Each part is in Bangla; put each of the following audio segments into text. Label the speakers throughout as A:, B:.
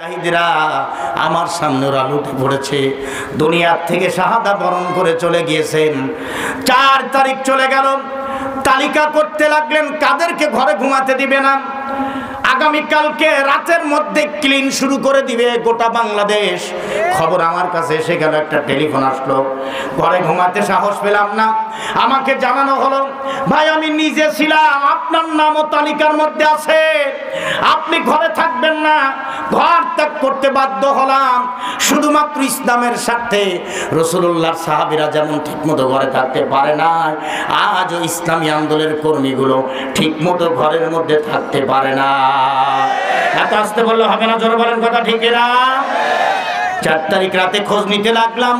A: শাহিদরা আমার সামনে ওরা লুটে পড়েছে, দুনিয়ার থেকে শাহাদা বরণ করে চলে গিয়েছেন। 4 তারিখ চলে গেল, তালিকা করতে লাগলেন কাদেরকে ঘরে ঘুমাতে দিবে না। আগামীকালকে রাতের মধ্যে ক্লিন শুরু করে দিবে গোটা বাংলাদেশ। খবর আমার কাছে এসে গেল, একটা টেলিফোন আসলো, ঘরে ঘুমাতে সাহস পেলাম না। আমাকে জানানো হলো, ভাই আমি নিজে ছিলাম, আপনার নামও তালিকার মধ্যে আছে, আপনি ঘরে থাকবেন না, ঘর ত্যাগ করতে বাধ্য হলাম। শুধুমাত্র ইসলামের স্বার্থে রাসূলুল্লাহর সাহাবীরা যেমন ঠিকমতো ঘরে থাকতে পারে না, আজও ইসলামী আন্দোলনের কর্মীগুলো ঠিকমতো ঘরের মধ্যে থাকতে পারে না। এত আসতে বললে হবে না, জোরে বলেন কথা ঠিক না? 4 তারিখ রাতে খোঁজ নিতে লাগলাম,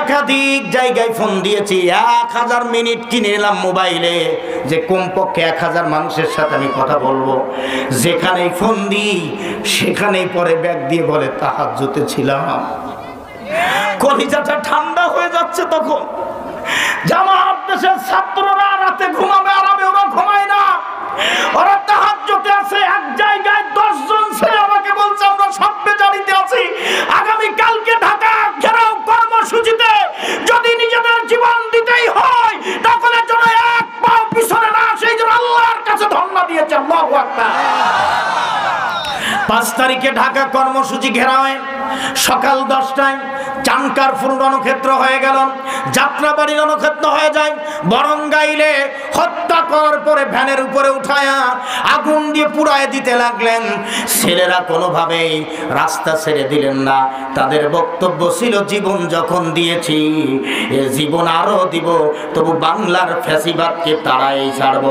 A: একাধিক জায়গায় ফোন দিয়েছি, 1000 মিনিট কিনে নিলাম মোবাইলে, যে কমপক্ষে 1000 মানুষের সাথে আমি কথা বলবো। যেখানেই ফোন দিই সেখানেই পরে ব্যাগ দিয়ে বলে তাহাজ্জুদে ছিলাম। কলিজাটা ঠান্ডা হয়ে যাচ্ছে তখন। জামাত দেশের ছাত্ররা রাতে ঘুমাবে আরামে, ওরা ঘুমায় না, ওরা তাহাজ্জুদে আছে। এক জায়গায় 10 জন ছেলে আমাকে বলছে আমরা সব বেজারিতে আছি, আগামী কালকে ঢাকা ঘেরাও কর্মসূচিতে যদি নিজেদের জীবন দিতেই হয় তাহলে যেন এক পাও পিছনে না, সেই জন্য আল্লাহর কাছে ধন্যবাদ দিয়েছে। আল্লাহু আকবার। 5 তারিখে ঢাকা কর্মসূচি ঘেরাওয়ে সকাল 10টায় চানকারপুর রণক্ষেত্র হয়ে গেল, যাত্রাবাড়ি রণক্ষেত্র হয়ে যায়। বরঙ্গাইলে হত্যা করার পরে ভ্যানের উপরে উঠায়া আগুন দিয়ে পুড়ায় দিতে লাগলেন। ছেলেরা কোনোভাবেই রাস্তা ছেড়ে দিলেন না, তাদের বক্তব্য ছিল জীবন যখন দিয়েছি এ জীবন আরো দিব, তবু বাংলার ফ্যাসিবাদকে তাড়াই ছাড়ব।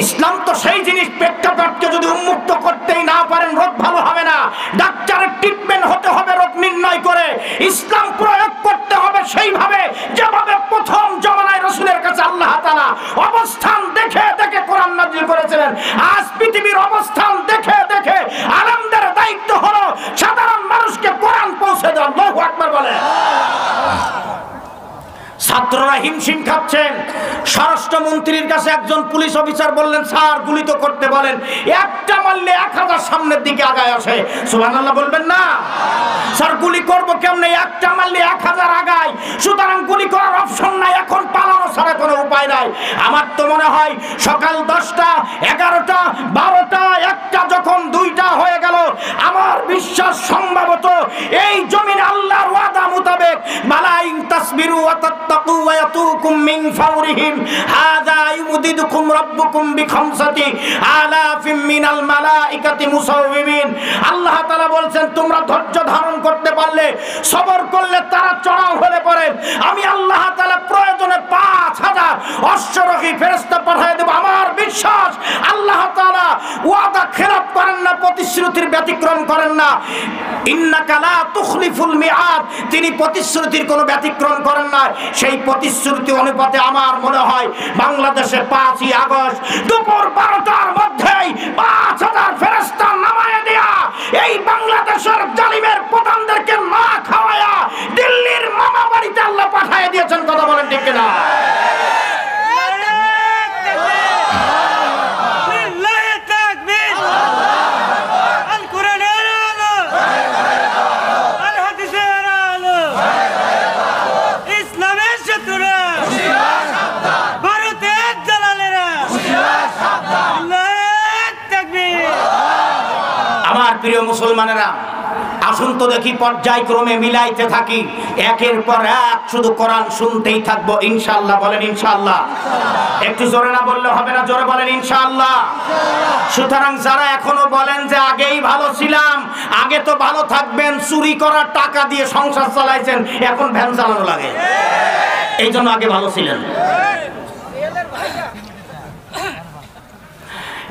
A: ইসলাম তো সেই জিনিস, প্রেক্ষাপটকে যদি উন্মুক্ত করতেই না পারেন রোগ ভালো হবে না। ডাক্তারের ট্রিটমেন্ট হতে হবে রোগ নির্ণয় করে, ইসলাম প্রয়োগ করতে হবে সেইভাবে যেভাবে প্রথম জমানায় রাসূলের কাছে আল্লাহ তাআলা অবস্থান দেখে দেখে কোরআন নাযিল করেছিলেন। আজ পৃথিবীর অবস্থান দেখে দেখে আলেমদের দায়িত্ব হলো সাধারণ মানুষকে কোরআন পৌঁছে দেওয়া। আল্লাহু আকবার বলেন। ছাত্ররা হিমশিম খাচ্ছেন। স্বরাষ্ট্রমন্ত্রীর কাছে একজন পুলিশ অফিসার বললেন, স্যার গুলি তো করতে বলেন, একটা মারলে 1000 সামনের দিকে আগায় আসে। সুবহানাল্লাহ বলবেন না? স্যার গুলি করবো কেমনে, একটা মারলে 1000 আগায়, সুতরাং গুলি করার অপশন নাই, এখন পালানো ছাড়া কোনো উপায় নাই। আমার তো মনে হয় সকাল 10টা, 11টা, 12টা, 1টা, যখন 2টা হয়ে গেল, আমার বিশ্বাস সম্ভবত এই জমিনে আল্লাহর ওয়াদা মোতাবেক মালাইন তাসবিরু ওয়া তাত্তাকু ওয়া ইয়াতুকুম মিন ফাওরিহিম হাযা ইউদিদুকুম রাব্বুকুম বিখামসাতি আলাফিম মিনাল মালাইকাতি মুসাওবিমিন। আল্লাহ তাআলা বলছেন তোমরা ধৈর্য ধারণ করতে পারলে, সবর করলে, তারা চড়াও হলে পরে আমি আল্লাহ তাআলা প্রয়োজনে 5000 অশ্বরোহী ফেরেশতা পাঠিয়ে দেব। আমার বিশ্বাস আল্লাহ তাআলা ওয়াদা খেলাফ করেন না, প্রতিশ্রুতির ব্যতিক্রম করেন না। ইন্নাকা লা তুখলিফুল মিআদ, তিনি প্রতিশ্রুতির কোনো ব্যতিক্রম করেন না। সেই প্রতিশ্রুতি অনুপাতে আমার মনে হয় বাংলাদেশে 5ই আগস্ট দুপুর 12টার মধ্যেই 5000 ফেরেশতা নামায়ে দেয়া এই বাংলাদেশের জালিমের প্রধানদেরকে না খাওয়ায়া দিল্লির মামা বাড়িতে আল্লাহ পাঠিয়ে দিয়েছেন। কথা বলেন ঠিক কিনা? প্রিয় মুসলমানেরা, আসুন তো দেখি পর্যায়ক্রমে মিলাইতে থাকি, একের পর এক শুধু কোরআন শুনতেই থাকবো ইনশাআল্লাহ। বলেন ইনশাআল্লাহ। একটু জোরে না বললে হবে না, জোরে বলেন ইনশাআল্লাহ। সুতরাং যারা এখনো বলেন যে আগেই ভালো ছিলাম, আগে তো ভালো থাকবেন, চুরি করার টাকা দিয়ে সংসার চালাইছেন, এখন ভ্যান চালানো লাগে, এই জন্য আগে ভালো ছিলেন।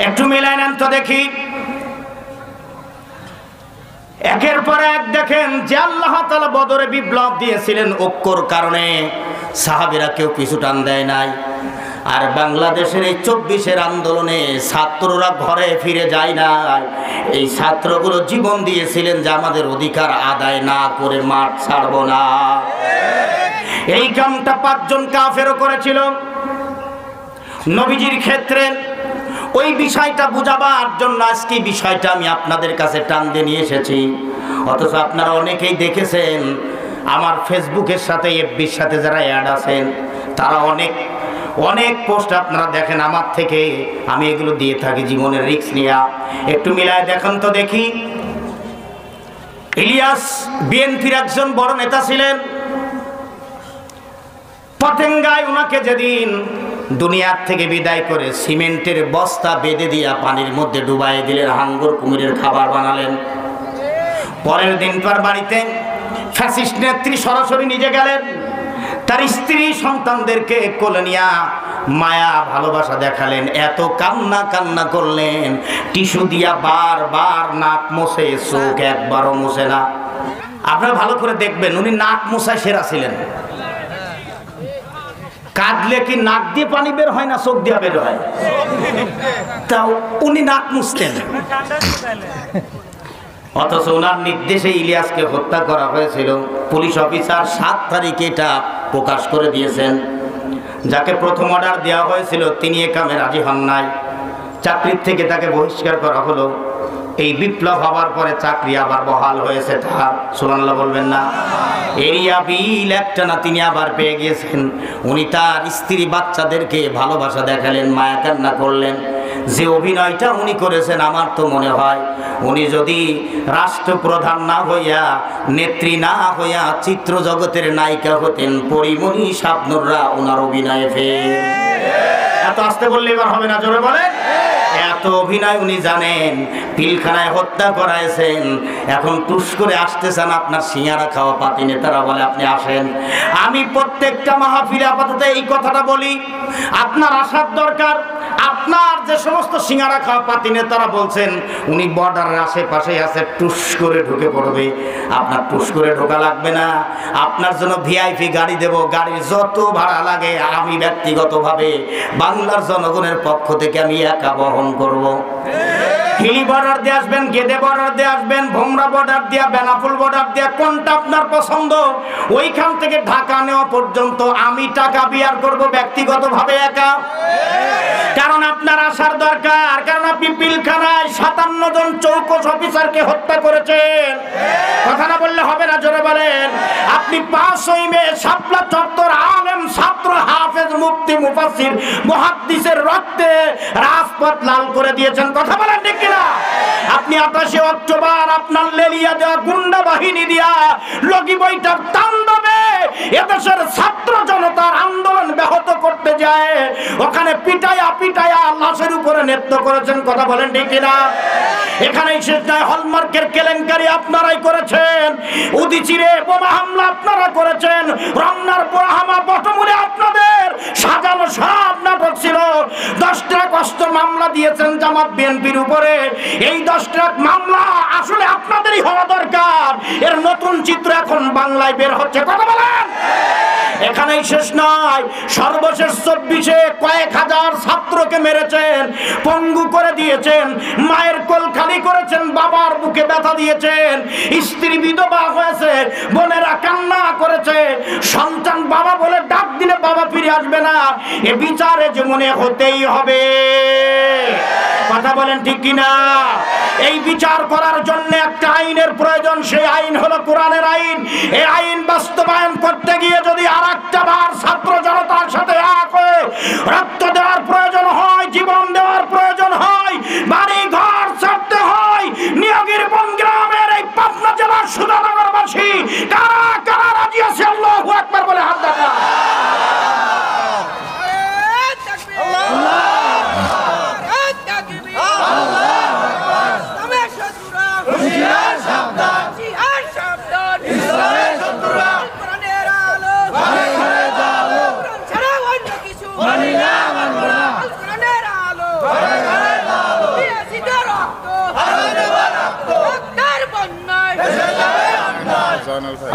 A: একটু মিলাই নেন তো দেখি। একের পর এক দেখেন যে আল্লাহ তাআলা বদরে বিপ্লব দিয়েছিলেন, ঐক্যর কারণে সাহাবীরা কেউ পিছু টান দেয় নাই। আর বাংলাদেশের এই 24-এর আন্দোলনে ছাত্ররা ঘরে ফিরে যায় না। এই ছাত্রগুলো জীবন দিয়েছিলেন যে আমাদের অধিকার আদায় না করে মাঠ ছাড়বো না। এই কামটা 5 জন কাফেরও করেছিল। নবীজির ক্ষেত্রে ওই বিষয়টা বুঝাবার জন্য আজকে বিষয়টা আমি আপনাদের কাছে টান দিয়ে নিয়ে এসেছি। অথচ আপনারা অনেকেই দেখেছেন আমার ফেসবুকের সাথে এফবির সাথে যারা অ্যাড আছেন তারা অনেক পোস্ট আপনারা দেখেন আমার থেকে, আমি এগুলো দিয়ে থাকি জীবনের রিস্ক নিয়ে। একটু মিলায় দেখেন তো দেখি। ইলিয়াস বিএনপির একজন বড় নেতা ছিলেন। পতেঙ্গায় ওনাকে যেদিন দুনিয়ার থেকে বিদায় করে সিমেন্টের বস্তা বেঁধে দিয়া পানির মধ্যে ডুবাই দিলেন, হাঙ্গর কুমিরের খাবার বানালেন। পরের দিন তার বাড়িতে ফ্যাসিস্ট নেত্রী সরাসরি নিজে গেলেন, তার স্ত্রী সন্তানদেরকে কোলে নিয়া মায়া ভালোবাসা দেখালেন। এত কান্না করলেন, টিস্যু দিয়া বারবার নাক মোছে, চোখ একবারও মোছে না। আপনারা ভালো করে দেখবেন, উনি নাক মোছায় সেরা ছিলেন। কাঁদলে কি নাক দিয়ে পানি বের হয় না চোখ দিয়ে বের হয়? তাও উনি নাক মুছতেন। অথচ ওনার নির্দেশে ইলিয়াসকে হত্যা করা হয়েছিল। পুলিশ অফিসার 7 তারিখে এটা প্রকাশ করে দিয়েছেন। যাকে প্রথম অর্ডার দেওয়া হয়েছিল তিনি এ কামে রাজি হন নাই, চাকরির থেকে তাকে বহিষ্কার করা হলো। এই বিপ্লব হওয়ার পরে চাকরি আবার বহাল হয়েছে তার, সুবহানাল্লাহ বলবেন না? এরিয়া বিল একটা না তিনি আবার পেয়ে গিয়েছেন। উনি তার স্ত্রী বাচ্চাদেরকে ভালোবাসা দেখালেন, মায়া কান্না করলেন। যে অভিনয়টা উনি করেছেন আমার তো মনে হয় উনি যদি রাষ্ট্রপ্রধান না হইয়া, নেত্রী না হইয়া চিত্র জগতের নায়িকা হতেন, পরিমণি শাবনূররা ওনার অভিনয়ে ফেল। এত আসতে বললে এবার হবে না, জোরে বলেন। এত অভিনয় উনি জানেন। পিলখানায় হত্যা করাইছেন, এখন টুস করে আসতেছেন আপনার সিঙ্গারা খাওয়া পাতি নেতারা বলে আপনি আসেন। আমি প্রত্যেকটা মাহফিলে আপাতত এই কথাটা বলি, আপনার আসার দরকার। আপনার যে সমস্ত সিঙ্গারা খাওয়া পাতি নেতারা বলছেন উনি বর্ডারের আশেপাশে আছে, টুস করে ঢুকে পড়বে। আপনার টুস করে ঢোকা লাগবে না, আপনার জন্য ভিআইপি গাড়ি দেব। গাড়ির যত ভাড়া লাগে আমি ব্যক্তিগতভাবে বাংলার জনগণের পক্ষ থেকে আমি একা বহন করব। হিলি বর্ডার দিয়ে আসবেন, গেদে বর্ডার দিয়ে আসবেন, ভোমরা বর্ডার দিয়া, বেনাপুল বর্ডার দিয়া, কোনটা আপনার পছন্দ ওইখান থেকে ঢাকা নেওয়া পর্যন্ত আমি টাকা বিয়ার করব ব্যক্তিগতভাবে একা। কারণ আপনার আসার দরকার, কারণ আপনি পিলখানায় 57 জন চৌকস অফিসারকে হত্যা করেছেন। কথা না বললে হবে না, জোরে বলেন। আপনি 5ই মে শাপলা চত্বর আলেম ছাত্র হাফেজ মুফতি মুফাসসির মুহাদ্দিসের রক্তে রাজপথ লাল করে দিয়েছেন। কথা বলেন ঠিক কিনা? আপনি 28 অক্টোবর আপনার লেলিয়া দেওয়া গুন্ডা বাহিনী দিয়া লগি বইটার তাণ্ডবে এদেশের ছাত্র জনতার আন্দোলন ব্যাহত করতে যায়, ওখানে পিটায়া লাশের উপরে নৃত্য করেছেন। কথা বলেন ঠিক কিনা? এখানেই শেষ নয়, হলমার্কের কেলেঙ্কারি আপনারাই করেছেন, উদিচিরে বোমা হামলা আপনারা করেছেন, রমনার পোড়াহামা বটমূলে আপনাদের সাজানো সব নাটক ছিল। 10 ট্রাক অস্ত্র মামলা দিয়েছেন জামাত বিএনপির উপরে। এই 10 ট্রাক মামলা আসলে আপনাদেরই হওয়া দরকার। এর নতুন চিত্র এখন বাংলায় বের হচ্ছে। কথা বলেন। এখানেই শেষ নয়, সর্বশেষ 24-এ কয়েক হাজার ছাত্রকে মেরেছেন, পঙ্গু করে দিয়েছেন, মায়ের কোল খালি করেছেন, বাবার বুকে ব্যথা দিয়েছেন, স্ত্রী বিধবা হয়েছে, বোনেরা কান্না করেছে, সন্তান বাবা বলে ডাক দিলে বাবা ফিরে আসবে না। এ বিচারে যে মনে হতেই হবে। কথা বলেন ঠিক কিনা? এই বিচার করার জন্য একটা আইনের প্রয়োজন, সেই আইন হলো কোরআনের আইন। এই আইন বাস্তবায়ন করতে গিয়ে যদি আরেকটা বার ছাত্র জনতার সাথে এক হয়ে রক্ত দেওয়ার প্রয়োজন হয়, জীবন দেওয়ার প্রয়োজন হয়, বাড়ি ঘর ছাড়তে হয়, নিয়োগীরবন গ্রামের এই পাবনা জেলার সুধানগরবাসী কারা কারা রাজি আছে আল্লাহু আকবার বলে হাত দেখা।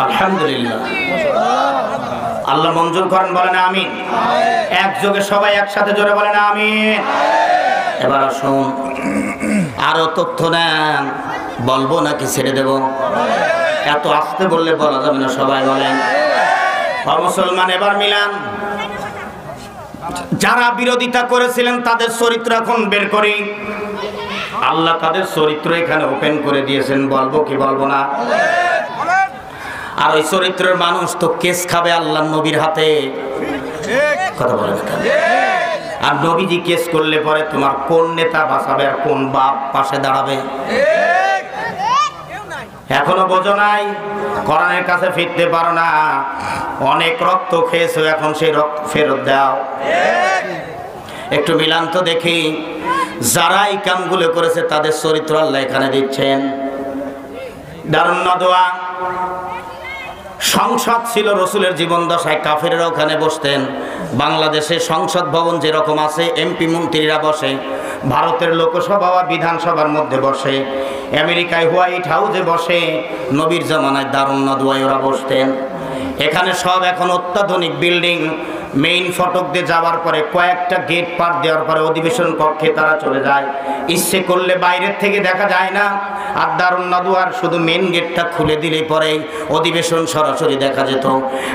A: আলহামদুলিল্লাহ, আল্লাহ মঞ্জুর করেন, বলেন আমিন। একযোগে সবাই একসাথে জোরে বলেন আমিন। এবার আসুন, আরো তথ্য নেন, বলবো নাকি ছেড়ে দেব? এত আসতে বললে বলা যাবে না, সবাই বলেন। মুসলমান এবার মিলান। যারা বিরোধিতা করেছিলেন তাদের চরিত্র এখন বের করি। আল্লাহ তাদের চরিত্র এখানে ওপেন করে দিয়েছেন, বলবো কি বলবো না? আর ওই চরিত্রের মানুষ তো কেস খাবে আল্লাহ নবীর হাতে, কথা বলে না? আর নবীজি কেস করলে পরে তোমার কোন নেতা বাঁচাবে আর কোন বাপ পাশে দাঁড়াবে? এখনো বোঝো নাই, কোরআনের কাছে ফিরতে পারো না, অনেক রক্ত খেয়েছো, এখন সেই রক্ত ফেরত দাও। একটু মিলান তো দেখি, যারা এই কামগুলো করেছে তাদের চরিত্র আল্লাহ এখানে দিচ্ছেন। দারুন নদওয়া সংসদ ছিল রসুলের জীবন দশায়, কাফেররা ওখানে বসতেন। বাংলাদেশে সংসদ ভবন যেরকম আছে, এমপি মন্ত্রীরা বসে, ভারতের লোকসভা বা বিধানসভার মধ্যে বসে, আমেরিকায় হোয়াইট হাউসে বসে, নবীর জামানায় দারুন নদওয়ায় ওরা বসতেন। এখানে সব এখন অত্যাধুনিক বিল্ডিং, মেইন ফটক দিয়ে যাওয়ার পরে কয়েকটা গেট পার দেওয়ার পরে অধিবেশন কক্ষে তারা চলে যায়। ইচ্ছে করলে বাইরের থেকে দেখা যায় না, আর দারুন নদওয়ার শুধু মেইন গেটটা খুলে দিলেই পরে অধিবেশন সরাসরি দেখা যেত।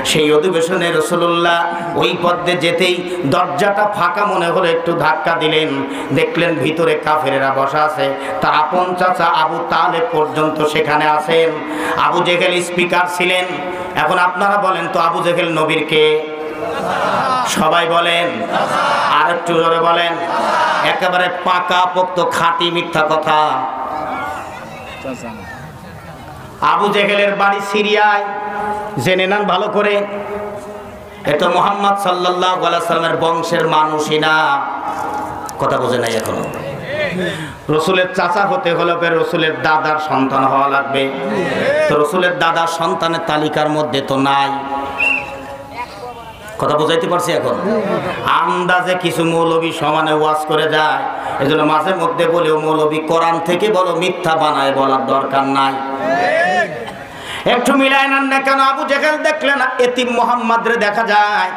A: সেই অধিবেশনে রাসূলুল্লাহ ওই পথে যেতেই দরজাটা ফাঁকা মনে হলো, একটু ধাক্কা দিলেন, দেখলেন ভিতরে কাফেরেরা বসা আছে। তার আপন চাচা আবু তালেব পর্যন্ত সেখানে আছেন। আবু জেহেল স্পিকার ছিলেন। এখন আপনারা বলেন তো, আবু জেহেল নবীর কে? সবাই বলেন, আর একটু জোরে বলেন। একেবারে পাকা পোক্ত খাঁটি মিথ্যা কথা। আবু জেহেলের বাড়ি সিরিয়ায়, জেনে নেন ভালো করে। এটা মুহাম্মদ সাল্লাল্লাহু আলাইহি ওয়াসাল্লামের বংশের মানুষই না, কথা বোঝে নাই এখনো। রসুলের চাচা হতে হলে রসুলের দাদার সন্তান হওয়া লাগবে, তো রসুলের দাদার সন্তানের তালিকার মধ্যে তো নাই। কথা বোঝাইতে পারছি? এখন আন্দাজে কিছু মৌলবী সমানে ওয়াজ করে যায়, এজন্য মাঝে মধ্যে বলেও মৌলবী কোরআন থেকে বলো, মিথ্যা বানায় বলার দরকার নাই। একটু মিলাই নেন না কেন? আবু জেহেল দেখলেন এতিম মুহাম্মদরে দেখা যায়,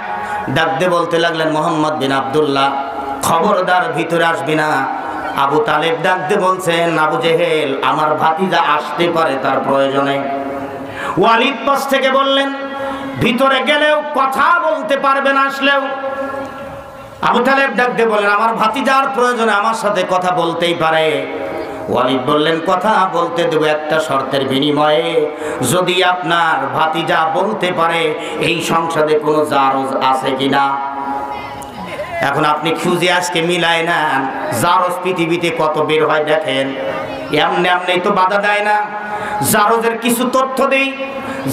A: ডাকতে বলতে লাগলেন, মুহাম্মদ বিন আব্দুল্লাহ, খবরদার ভিতরে আসবি না। আবু তালেব ডাকতে বলছেন, আবু জেহেল, আমার ভাতিজা আসতে পারে, তার প্রয়োজনে। ওয়ালিদ পাশ থেকে বললেন, ভিতরে গেলেও কথা বলতে পারবে না, আসলেও। আবু তালেব ডাকতে বললেন, আমার ভাতিজার প্রয়োজনে আমার সাথে কথা বলতেই পারে। ওয়ালিদ বললেন, কথা বলতে দেব একটা শর্তের বিনিময়ে, যদি আপনার ভাতিজা বলতে পারে এই সংসদে কোনো জারজ আছে কিনা। এখন আপনি খুঁজে আজকে মিলায় নেন, জারজ পৃথিবীতে কত বের হয় দেখেন, এমনি এমনি তো বাধা দেয় না। জারজের কিছু তথ্য দেই।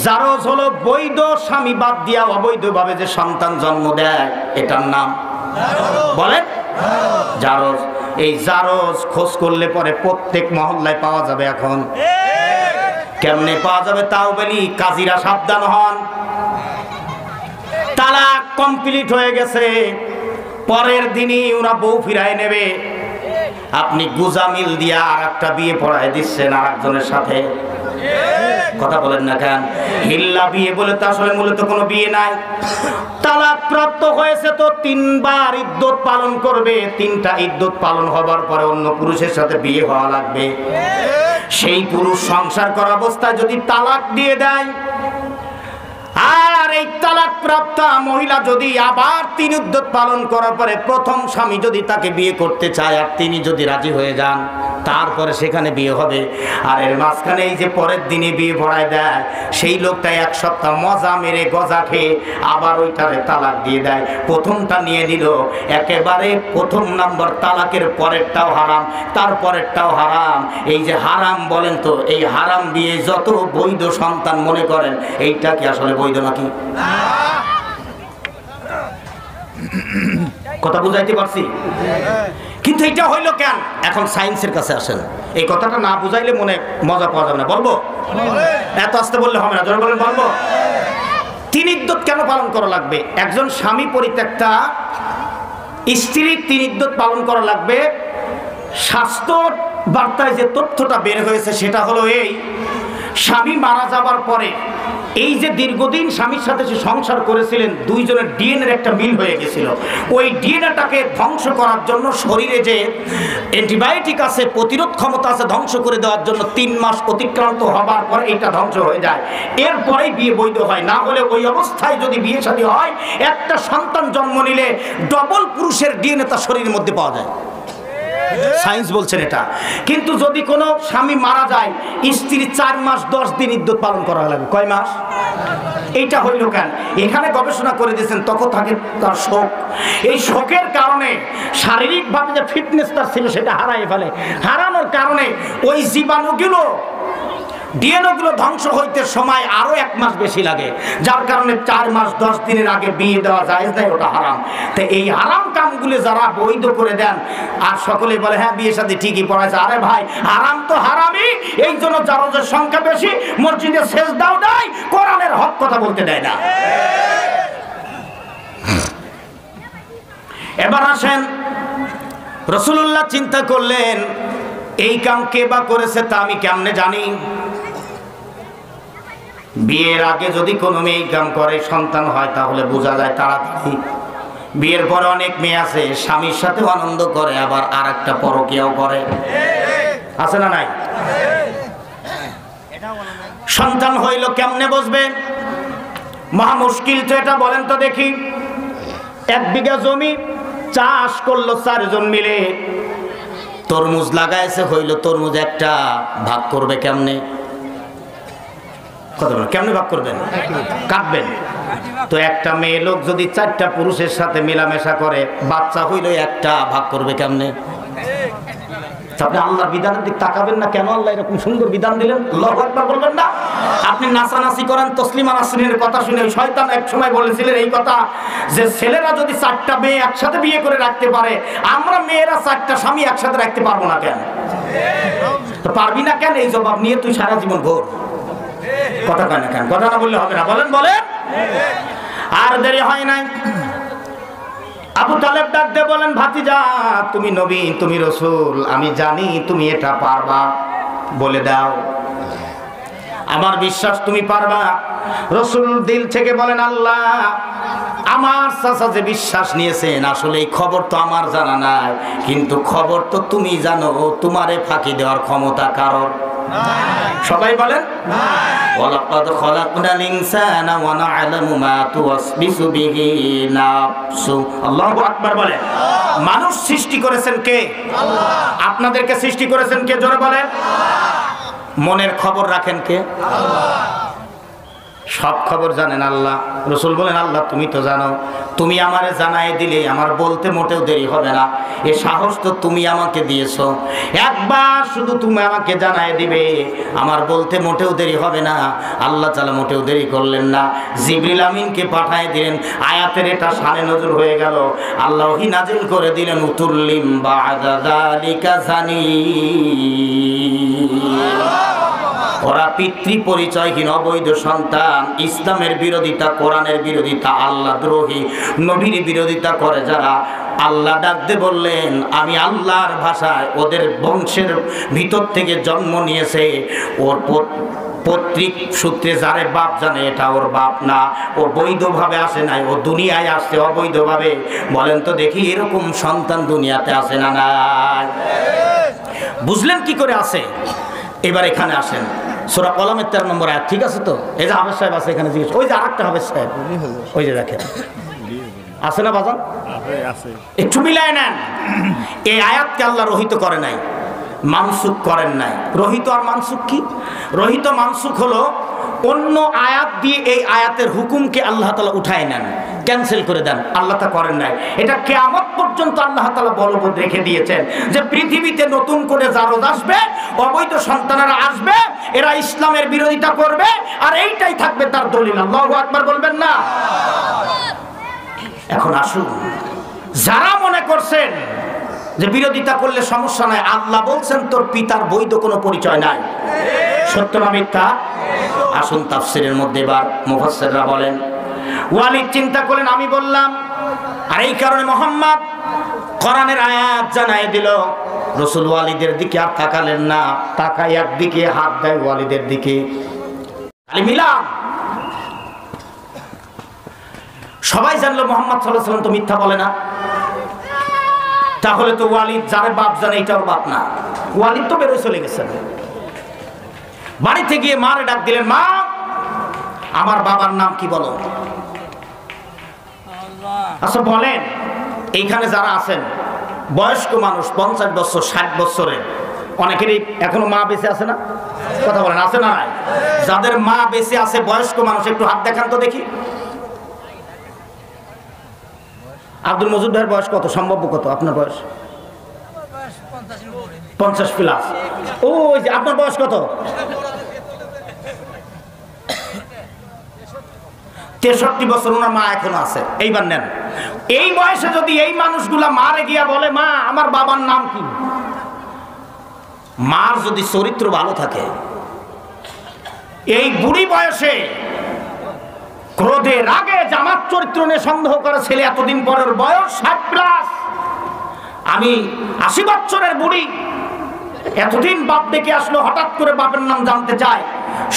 A: জারজ হলো বৈধ স্বামী বাদ দিয়া অবৈধভাবে যে সন্তান জন্ম দেয়, এটার নাম বলেন জারজ। এই জারজ খোঁজ করলে পরে প্রত্যেক মহল্লায় পাওয়া যাবে। এখন কেমনে পাওয়া যাবে তাও বলি, কাজীরা সাবধান হন। তালাক কমপ্লিট হয়ে গেছে, পরের দিনই ওরা বউ ফিরায় নেবে। আপনি গুজামিল দিয়া আর একটা বিয়ে পড়ায় দিচ্ছেন আর একজনের সাথে, কথা বলেন না কেন? হিল্লা বিয়ে বলে তো আসলে মূলত কোনো বিয়ে নাই। তালাক প্রাপ্ত হয়েছে তো 3 বার ইদ্যত পালন করবে। 3টা ইদ্যত পালন হবার পরে অন্য পুরুষের সাথে বিয়ে হওয়া লাগবে। সেই পুরুষ সংসার করা অবস্থায় যদি তালাক দিয়ে দেয়, আর এই তালাক প্রাপ্ত মহিলা যদি আবার 3 ইদ্যত পালন করার পরে প্রথম স্বামী যদি তাকে বিয়ে করতে চায় আর তিনি যদি রাজি হয়ে যান, তারপরে সেখানে বিয়ে হবে। আর এর মাঝখানে এই যে পরের দিনে বিয়ে পড়ায় দেয়, সেই লোকটা 1 সপ্তাহ মজা মেরে গজা খেয়ে আবার ওইটারে তালাক দিয়ে দেয়। প্রথমটা নিয়ে নিল, একেবারে প্রথম নাম্বার তালাকের পরেরটাও হারাম, তারপরেরটাও হারাম। এই যে হারাম বলেন তো, এই হারাম বিয়ে যত বৈধ সন্তান মনে করেন, এইটা কি আসলে বৈধ নাকি? কথা বুঝাইতে পারছি? কিন্তু এটা হইল কেন? এখন সায়েন্সের কাছে আসেন। এই কথাটা না বুঝাইলে মনে মজা পাওয়া যাবে না। বলবো? এত আস্তে বললে হবে না, জোরে বলেন বলবো। 3 ইদ্যত কেন পালন করা লাগবে? একজন স্বামী পরিত্যক্তা স্ত্রীর 3 ইদ্যত পালন করা লাগবে। স্বাস্থ্য বার্তায় যে তথ্যটা বের হয়েছে সেটা হলো এই, স্বামী মারা যাবার পরে এই যে দীর্ঘদিন স্বামীর সাথে সে সংসার করেছিলেন, দুইজনের ডিএনএর একটা মিল হয়ে গেছিল। ওই ডিএনএটাকে ধ্বংস করার জন্য শরীরে যে অ্যান্টিবায়োটিক আছে, প্রতিরোধ ক্ষমতা আছে, ধ্বংস করে দেওয়ার জন্য 3 মাস অতিক্রান্ত হবার পর এটা ধ্বংস হয়ে যায়। এরপরেই বিয়ে বৈধ হয়। না হলে ওই অবস্থায় যদি বিয়ে শাদী হয়, একটা সন্তান জন্ম নিলে ডবল পুরুষের ডিএনএ তার শরীরের মধ্যে পাওয়া যায়। সায়েন্স বলছেন এটা। কিন্তু যদি কোনো স্বামী মারা যায়, স্ত্রী 4 মাস 10 দিন ইদ্যত পালন করা লাগে। কয় মাস? এইটা হইল কেন? এখানে গবেষণা করে দিয়েছেন, তখন থাকে তার শোক। এই শোকের কারণে শারীরিকভাবে যে ফিটনেস তার ছিল সেটা হারাই ফেলে। হারানোর কারণে ওই জীবাণুগুলো, ডিএনএগুলো ধ্বংস হইতে সময় আরো 1 মাস বেশি লাগে, যার কারণে 4 মাস 10 দিনের আগে বিয়ে দেওয়া যায় না, ওটা হারাম। তো এই হারাম কামগুলো যারা বৈধ করে দেন, আর সকলে বলে হ্যাঁ বিয়ে শাদী ঠিকই পড়াইছে, আরে ভাই হারাম তো হারামই। এই জন্য জারজের সংখ্যা বেশি, মসজিদে সেজদাও দেয়, কোরআনের হক কথা বলতে দেয় না। এবার আসেন, রাসূলুল্লাহ চিন্তা করলেন এই কাম কে বা করেছে তা আমি কেমনে জানি? বিয়ের আগে যদি কোনো মেয়ে এই কাম করে, সন্তান হয়, তাহলে বোঝা যায় তাড়াতাড়ি। বিয়ের পরে অনেক মেয়ে আছে স্বামীর সাথে আনন্দ করে, আবার আর একটা পরকীয়াও করে, আছে না নাই? সন্তান হইল কেমনে বসবে? মহা মুশকিল তো এটা, বলেন তো দেখি। 1 বিঘা জমি চাষ করলো 4 জন মিলে, তরমুজ লাগাইছে, হইল তরমুজ একটা, ভাগ করবে কেমনে? কত কেমনে ভাগ করবেন? কাটবেন তো। একটা মেয়ে লোক যদি 4টা পুরুষের সাথে মেলামেশা করে, বাচ্চা হইল একটা, ভাগ করবে কেমনে? আপনি আল্লাহর বিধানের দিক তাকাবেন না কেন? আল্লাহ এরকম সুন্দর বিধান দিলেন, আল্লাহু আকবার বলবেন না? আপনি নাচানাচি করেন, তসলিমা নাসরিনের কথা শুনে শয়তান এক সময় বলেছিলেন এই কথা, যে ছেলেরা যদি 4টা মেয়ে একসাথে বিয়ে করে রাখতে পারে, আমরা মেয়েরা 4টা স্বামী একসাথে রাখতে পারবো না কেন? তো পারবি না কেন? এই জবাব নিয়ে তুই সারা জীবন ঘোর। কথা কয় না কেন? কথা না বললে হবে না, বলেন বলেন। আর দেরি হয় নাই, আবু তালেব ডাক দিয়ে বলেন, ভাতিজা তুমি নবী, তুমি রাসূল, আমি জানি তুমি এটা পারবা, বলে দাও, আমার বিশ্বাস তুমি পারবা। রাসূল দিল থেকে বলেন, আল্লাহ আমার চাচা যে বিশ্বাস নিয়েছেন, আসলে এই খবর তো আমার জানা নাই, কিন্তু খবর তো তুমি জানো, তোমারে ফাঁকি দেওয়ার ক্ষমতা কারোর সবাই বলেন ওয়ালাকাদ খলাকনাল ইনসানা ওয়া না'লামু মা তুওয়াসবিসু বিহি নাফসু। আল্লাহু আকবার বলেন। মানুষ সৃষ্টি করেছেন কে? আল্লাহ। আপনাদেরকে সৃষ্টি করেছেন কে? জোরে বলেন। মনের খবর রাখেন কে? আল্লাহ। সব খবর জানেন আল্লাহ। রাসূল বলেন, আল্লাহ তুমি তো জানো, তুমি আমারে জানাই দিলে আমার বলতে মোটেও দেরি হবে না। এ সাহস তো তুমি আমাকে দিয়েছো, একবার শুধু তুমি আমাকে জানাই দিবে, আমার বলতে মোটেও দেরি হবে না। আল্লাহ তাআলা মোটেও দেরি করলেন না, জিবরিল আমিনকে পাঠিয়ে দিলেন। আয়াতের এটা শানে নজর হয়ে গেল, আল্লাহ ওহী নাজিল করে দিলেন, উতুল্লিম বা'দা যালিকা জানি। ওরা পিতৃ পরিচয়হীন অবৈধ সন্তান, ইসলামের বিরোধিতা, কোরআনের বিরোধিতা, আল্লাহ দ্রোহী, নবীর বিরোধিতা করে যারা, আল্লাহ ডাক দিয়ে বললেন, আমি আল্লাহর ভাষায় ওদের বংশের ভিতর থেকে জন্ম নিয়েছে, ওর পৈতৃক সূত্রে যারে বাপ জানে, এটা ওর বাপ না, ও বৈধভাবে আসে নাই, ও দুনিয়ায় আসছে অবৈধভাবে। বলেন তো দেখি, এরকম সন্তান দুনিয়াতে আসে না নাই? বুঝলেন কি করে আসে? এবার এখানে আসেন, সূরা কলমের 13 নম্বর আয়াত, ঠিক আছে তো? এই যে হাফেজ সাহেব আছে এখানে, জিজ্ঞেস, ওই যে আরেকটা হাফেজ সাহেব, ওই যে দেখেন আছে না বাজান, একটু মিলায় নেন। এই আয়াতকে আল্লাহ রহিত করে নাই, মানসুখ করেন নাই। রহিত আর মানসুখ কি? রহিত মানসুখ হলো অন্য আয়াত দিয়ে এই আয়াতের হুকুমকে আল্লাহ তাআলা উঠায় নেন, ক্যান্সেল করে দেন। আল্লাহ তা করেন নাই। এটা কিয়ামত পর্যন্ত আল্লাহ তাআলা বলবৎ রেখে দিয়েছেন যে পৃথিবীতে নতুন করে জারজ আসবে, অবৈধ সন্তানেরা আসবে, এরা ইসলামের বিরোধিতা করবে, আর এইটাই থাকবে তার দলিল। আল্লাহু আকবার বলবেন না? এখন আসুন, যারা মনে করছেন যে বিরোধিতা করলে সমস্যা নাই, আল্লাহ বলছেন তোর পিতার বৈধ কোনো পরিচয় নাই, সত্য না মিথ্যা? আসুন তাফসীরের মধ্যে এবার মুফাসসিররা বলেন। ওয়ালিদ চিন্তা করেন, আমি বললাম, আর এই কারণে মুহাম্মদ কোরআনের আয়াত জানায় দিল, রাসূল ওয়ালিদের দিকে আর তাকালেন না, তাকায় একদিকে, হাত দেয় ওয়ালিদের দিকে। খালি মিলাম। সবাই জানলো মুহাম্মদ সাল্লাল্লাহু আলাইহি ওয়াসাল্লাম তো মিথ্যা বলে না, তাহলে তো ওয়ালিদ যারে বাপ জানে এটার বাপ না। ওয়ালিদ তো বেরোয় চলে গেছেন। বাড়িতে গিয়ে মারে ডাক দিলেন, মা আমার বাবার নাম কি বলো। আচ্ছা বলেন, এইখানে যারা আছেন বয়স্ক মানুষ, 50 বছর 60 বছরের, অনেকেরই এখনো মা বেঁচে আছে না? কথা বলেন, আছে না নাই? যাদের মা বেঁচে আছে বয়স্ক মানুষ, একটু হাত দেখান তো দেখি। আব্দুল মজিদ ভাইয়ের বয়স কত, সম্ভব কত আপনার বয়স? 50 প্লাস। ওই যে আপনার বয়স কত? 63 বছর। ওনার মা এখনো আছে। এইবার নেন, এই বয়সে যদি এই মানুষগুলা মারে গিয়া বলে, মা আমার বাবার নাম কি, মার যদি চরিত্র ভালো থাকে, এই বুড়ি বয়সে ক্রোধে রাগে জামাত চরিত্র নিয়ে সন্দেহ করে ছেলে, এতদিন পরের বয়স 60 প্লাস, আমি 80 বছরের বুড়ি, এতদিন বাপ ডেকে আসলো, হঠাৎ করে বাপের নাম জানতে চায়,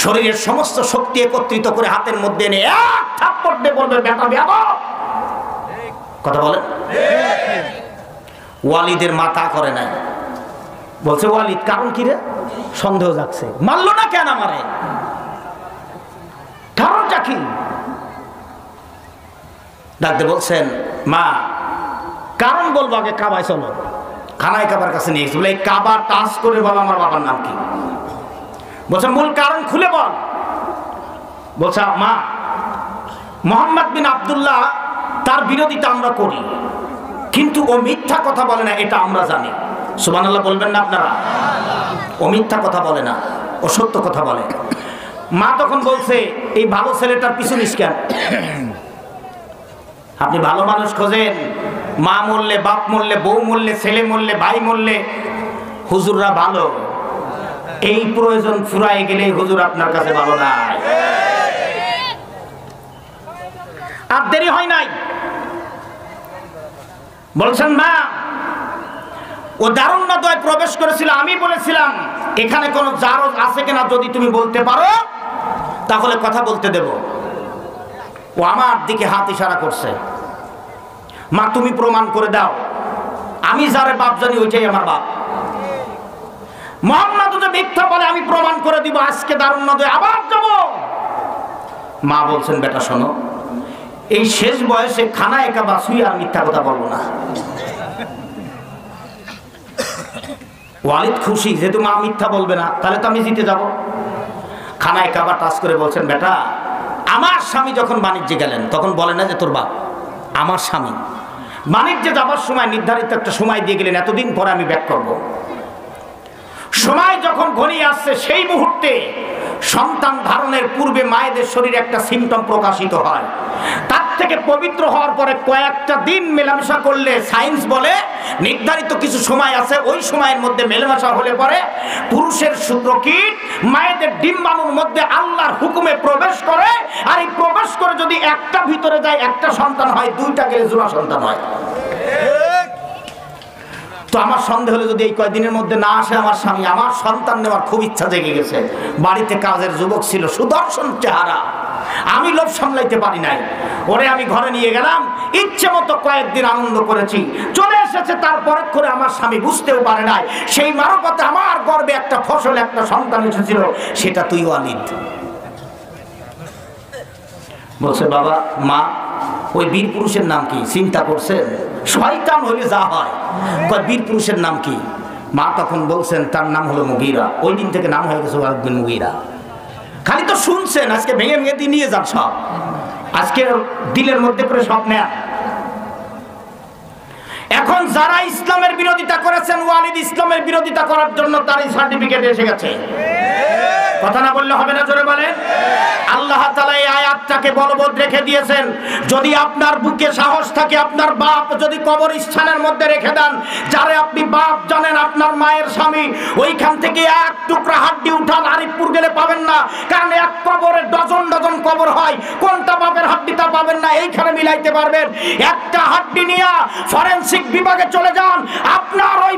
A: শরীরের সমস্ত শক্তি একত্রিত করে হাতের মধ্যে এনে এক থাপ্পড় দিয়ে বলবে, বেটা বেয়াদব। কথা বলেন। ওয়ালিদের মাথা করে নাই, বলছে ওয়ালিদ কারণ কি রে? সন্দেহ যাচ্ছে, মারলো না কেন আমারে, কারণটা কি? ডাকতে বলছেন, মা কারণ বলবো, আগে কাবায় চলো। খানায় কাবার কাছে নিয়ে গেছে, বলে এই কাবা টাচ করে বল আমার বাবার নাম কি। বলছে মূল কারণ খুলে বল। বলছে মা মুহাম্মদ বিন আব্দুল্লাহ তার বিরোধিতা আমরা করি, কিন্তু ও মিথ্যা কথা বলে না, এটা আমরা জানি। সুবহানাল্লাহ বলবেন না আপনারা? ও মিথ্যা কথা বলে না, ও সত্য কথা বলে। মা তখন বলছে, এই ভালো ছেলেটার পিছু নিস কেন? আপনি ভালো মানুষ খোঁজেন, মা মরলে, বাপ মরলে, বউ মরলে, ছেলে মরলে, ভাই মরলে, হুজুররা ভালো। এই প্রয়োজন ফুরায় গেলে হুজুর আপনার কাছে ভালো নাই। আর দেরি হয় নাই। বলছেন মা ও দারুণাদয় প্রবেশ করেছিল, আমি বলেছিলাম এখানে কোন জারজ আছে কিনা, যদি তুমি বলতে পারো তাহলে কথা বলতে দেব। ও আমার দিকে হাত ইশারা করছে, মা তুমি প্রমাণ করে দাও, আমি যারে বাপ জানি ওইটাই আমার বাপ। মুহাম্মদ যে মিথ্যা বলে আমি প্রমাণ করে দিব, আজকে দারুণাদয় আবার যাব। মা বলছেন, বেটা শোনো, এই শেষ বয়সে খানায় কাবা শুয়ে আর মিথ্যা কথা বলবো না। ওয়ালিদ খুশি, যেহেতু মা মিথ্যা বলবে না, তাহলে তো আমি জিতে যাব। খানায় কাবা টাচ করে বলছেন, বেটা আমার স্বামী যখন বাণিজ্যে গেলেন তখন বলে না যে তোর বাপ, আমার স্বামী বাণিজ্যে যাবার সময় নির্ধারিত একটা সময় দিয়ে গেলেন, এতদিন পরে আমি ব্যাক করব। সময় যখন ঘনিয়ে আসছে, সেই মুহূর্তে সন্তান ধারণের পূর্বে মায়েদের শরীরে একটা সিমটম প্রকাশিত হয়। তার থেকে পবিত্র হওয়ার পরে কয়েকটা দিন মেলামেশা করলে সায়েন্স বলে নির্ধারিত কিছু সময় আছে, ওই সময়ের মধ্যে মেলামেশা হলে পরে পুরুষের শুক্রকীট মায়েদের ডিম্বাণুর মধ্যে আল্লাহর হুকুমে প্রবেশ করে, আর এই প্রবেশ করে যদি একটা ভিতরে যায় একটা সন্তান হয়, দুইটা গেলে জোড়া সন্তান হয়। তো আমার সন্দেহ হলে যদি এই কয়েকদিনের মধ্যে না আসে আমার স্বামী, আমার সন্তান নেওয়ার খুব ইচ্ছা জেগে গেছে। বাড়িতে কাজের যুবক ছিল, সুদর্শন চেহারা, আমি লোভ সামলাইতে পারি নাই, ওরে আমি ঘরে নিয়ে গেলাম, ইচ্ছে মতো কয়েকদিন আনন্দ করেছি, চলে এসেছে। তারপরে করে আমার স্বামী বুঝতেও পারে নাই, সেই মারফতে আমার গর্বে একটা ফসল, একটা সন্তান এসেছিল, সেটা তুই ওয়ালিদ। বলছে বাবা মা ওই বীর পুরুষের নাম কি? চিন্তা করছেন? শয়তান হলে যা হয়, বীর পুরুষের নাম কি? মা তখন বলছেন তার নাম হলো মুগীরা। ওই দিন থেকে নাম হয়ে গেছে ওয়ালিদ বিন মুগীরা। খালি তো শুনছেন, আজকে ভেঙে ভেঙে দিয়ে নিয়ে যান সব, আজকে দিলের মধ্যে করে সব নেন। এখন যারা ইসলামের বিরোধিতা করেছেন, ওয়ালিদ ইসলামের বিরোধিতা করার জন্য তারই সার্টিফিকেট এসে গেছে। কথা না বললে হবে না, জোরে বলেন। আল্লাহ তাআলা এই আয়াতটাকে বলবৎ রেখে দিয়েছেন, যদি আপনার বুকে সাহস থাকে, আপনার বাপ যদি কবরস্থানের মধ্যে রেখে দেন, যারে আপনি বাপ জানেন, আপনার মায়ের স্বামী, ওইখান থেকে এক টুকরা হাড্ডি উঠান, আরিফপুর গেলে পাবেন না, কারণ এক কবরে ডজন ডজন কবর হয়, কোনটা বাপের হাড্ডিটা পাবেন না, এইখানে মিলাইতে পারবেন। একটা হাড্ডি নিয়ে ফরেনসিক বিভাগে চলে যান, আপনার ওই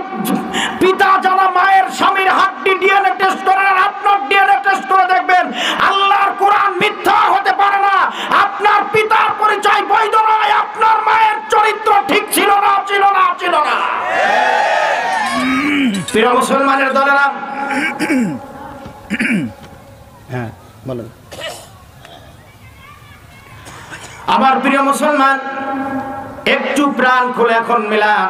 A: পিতা জানা মায়ের স্বামীর হাড্ডি ডিএনএ টেস্ট করেন, আর আপনার ডিএনএ টেস্ট করে দেখবেন আল্লাহর কোরআন মিথ্যা হতে পারে না। আপনার পিতার পরিচয় বৈধ নয়, আপনার মায়ের চরিত্র ঠিক ছিল না, ছিল না, ছিল না। প্রিয় মুসলমানের দলেরা, হ্যাঁ বলেন। আমার প্রিয় মুসলমান, একটু প্রাণ খুলে এখন মিলান,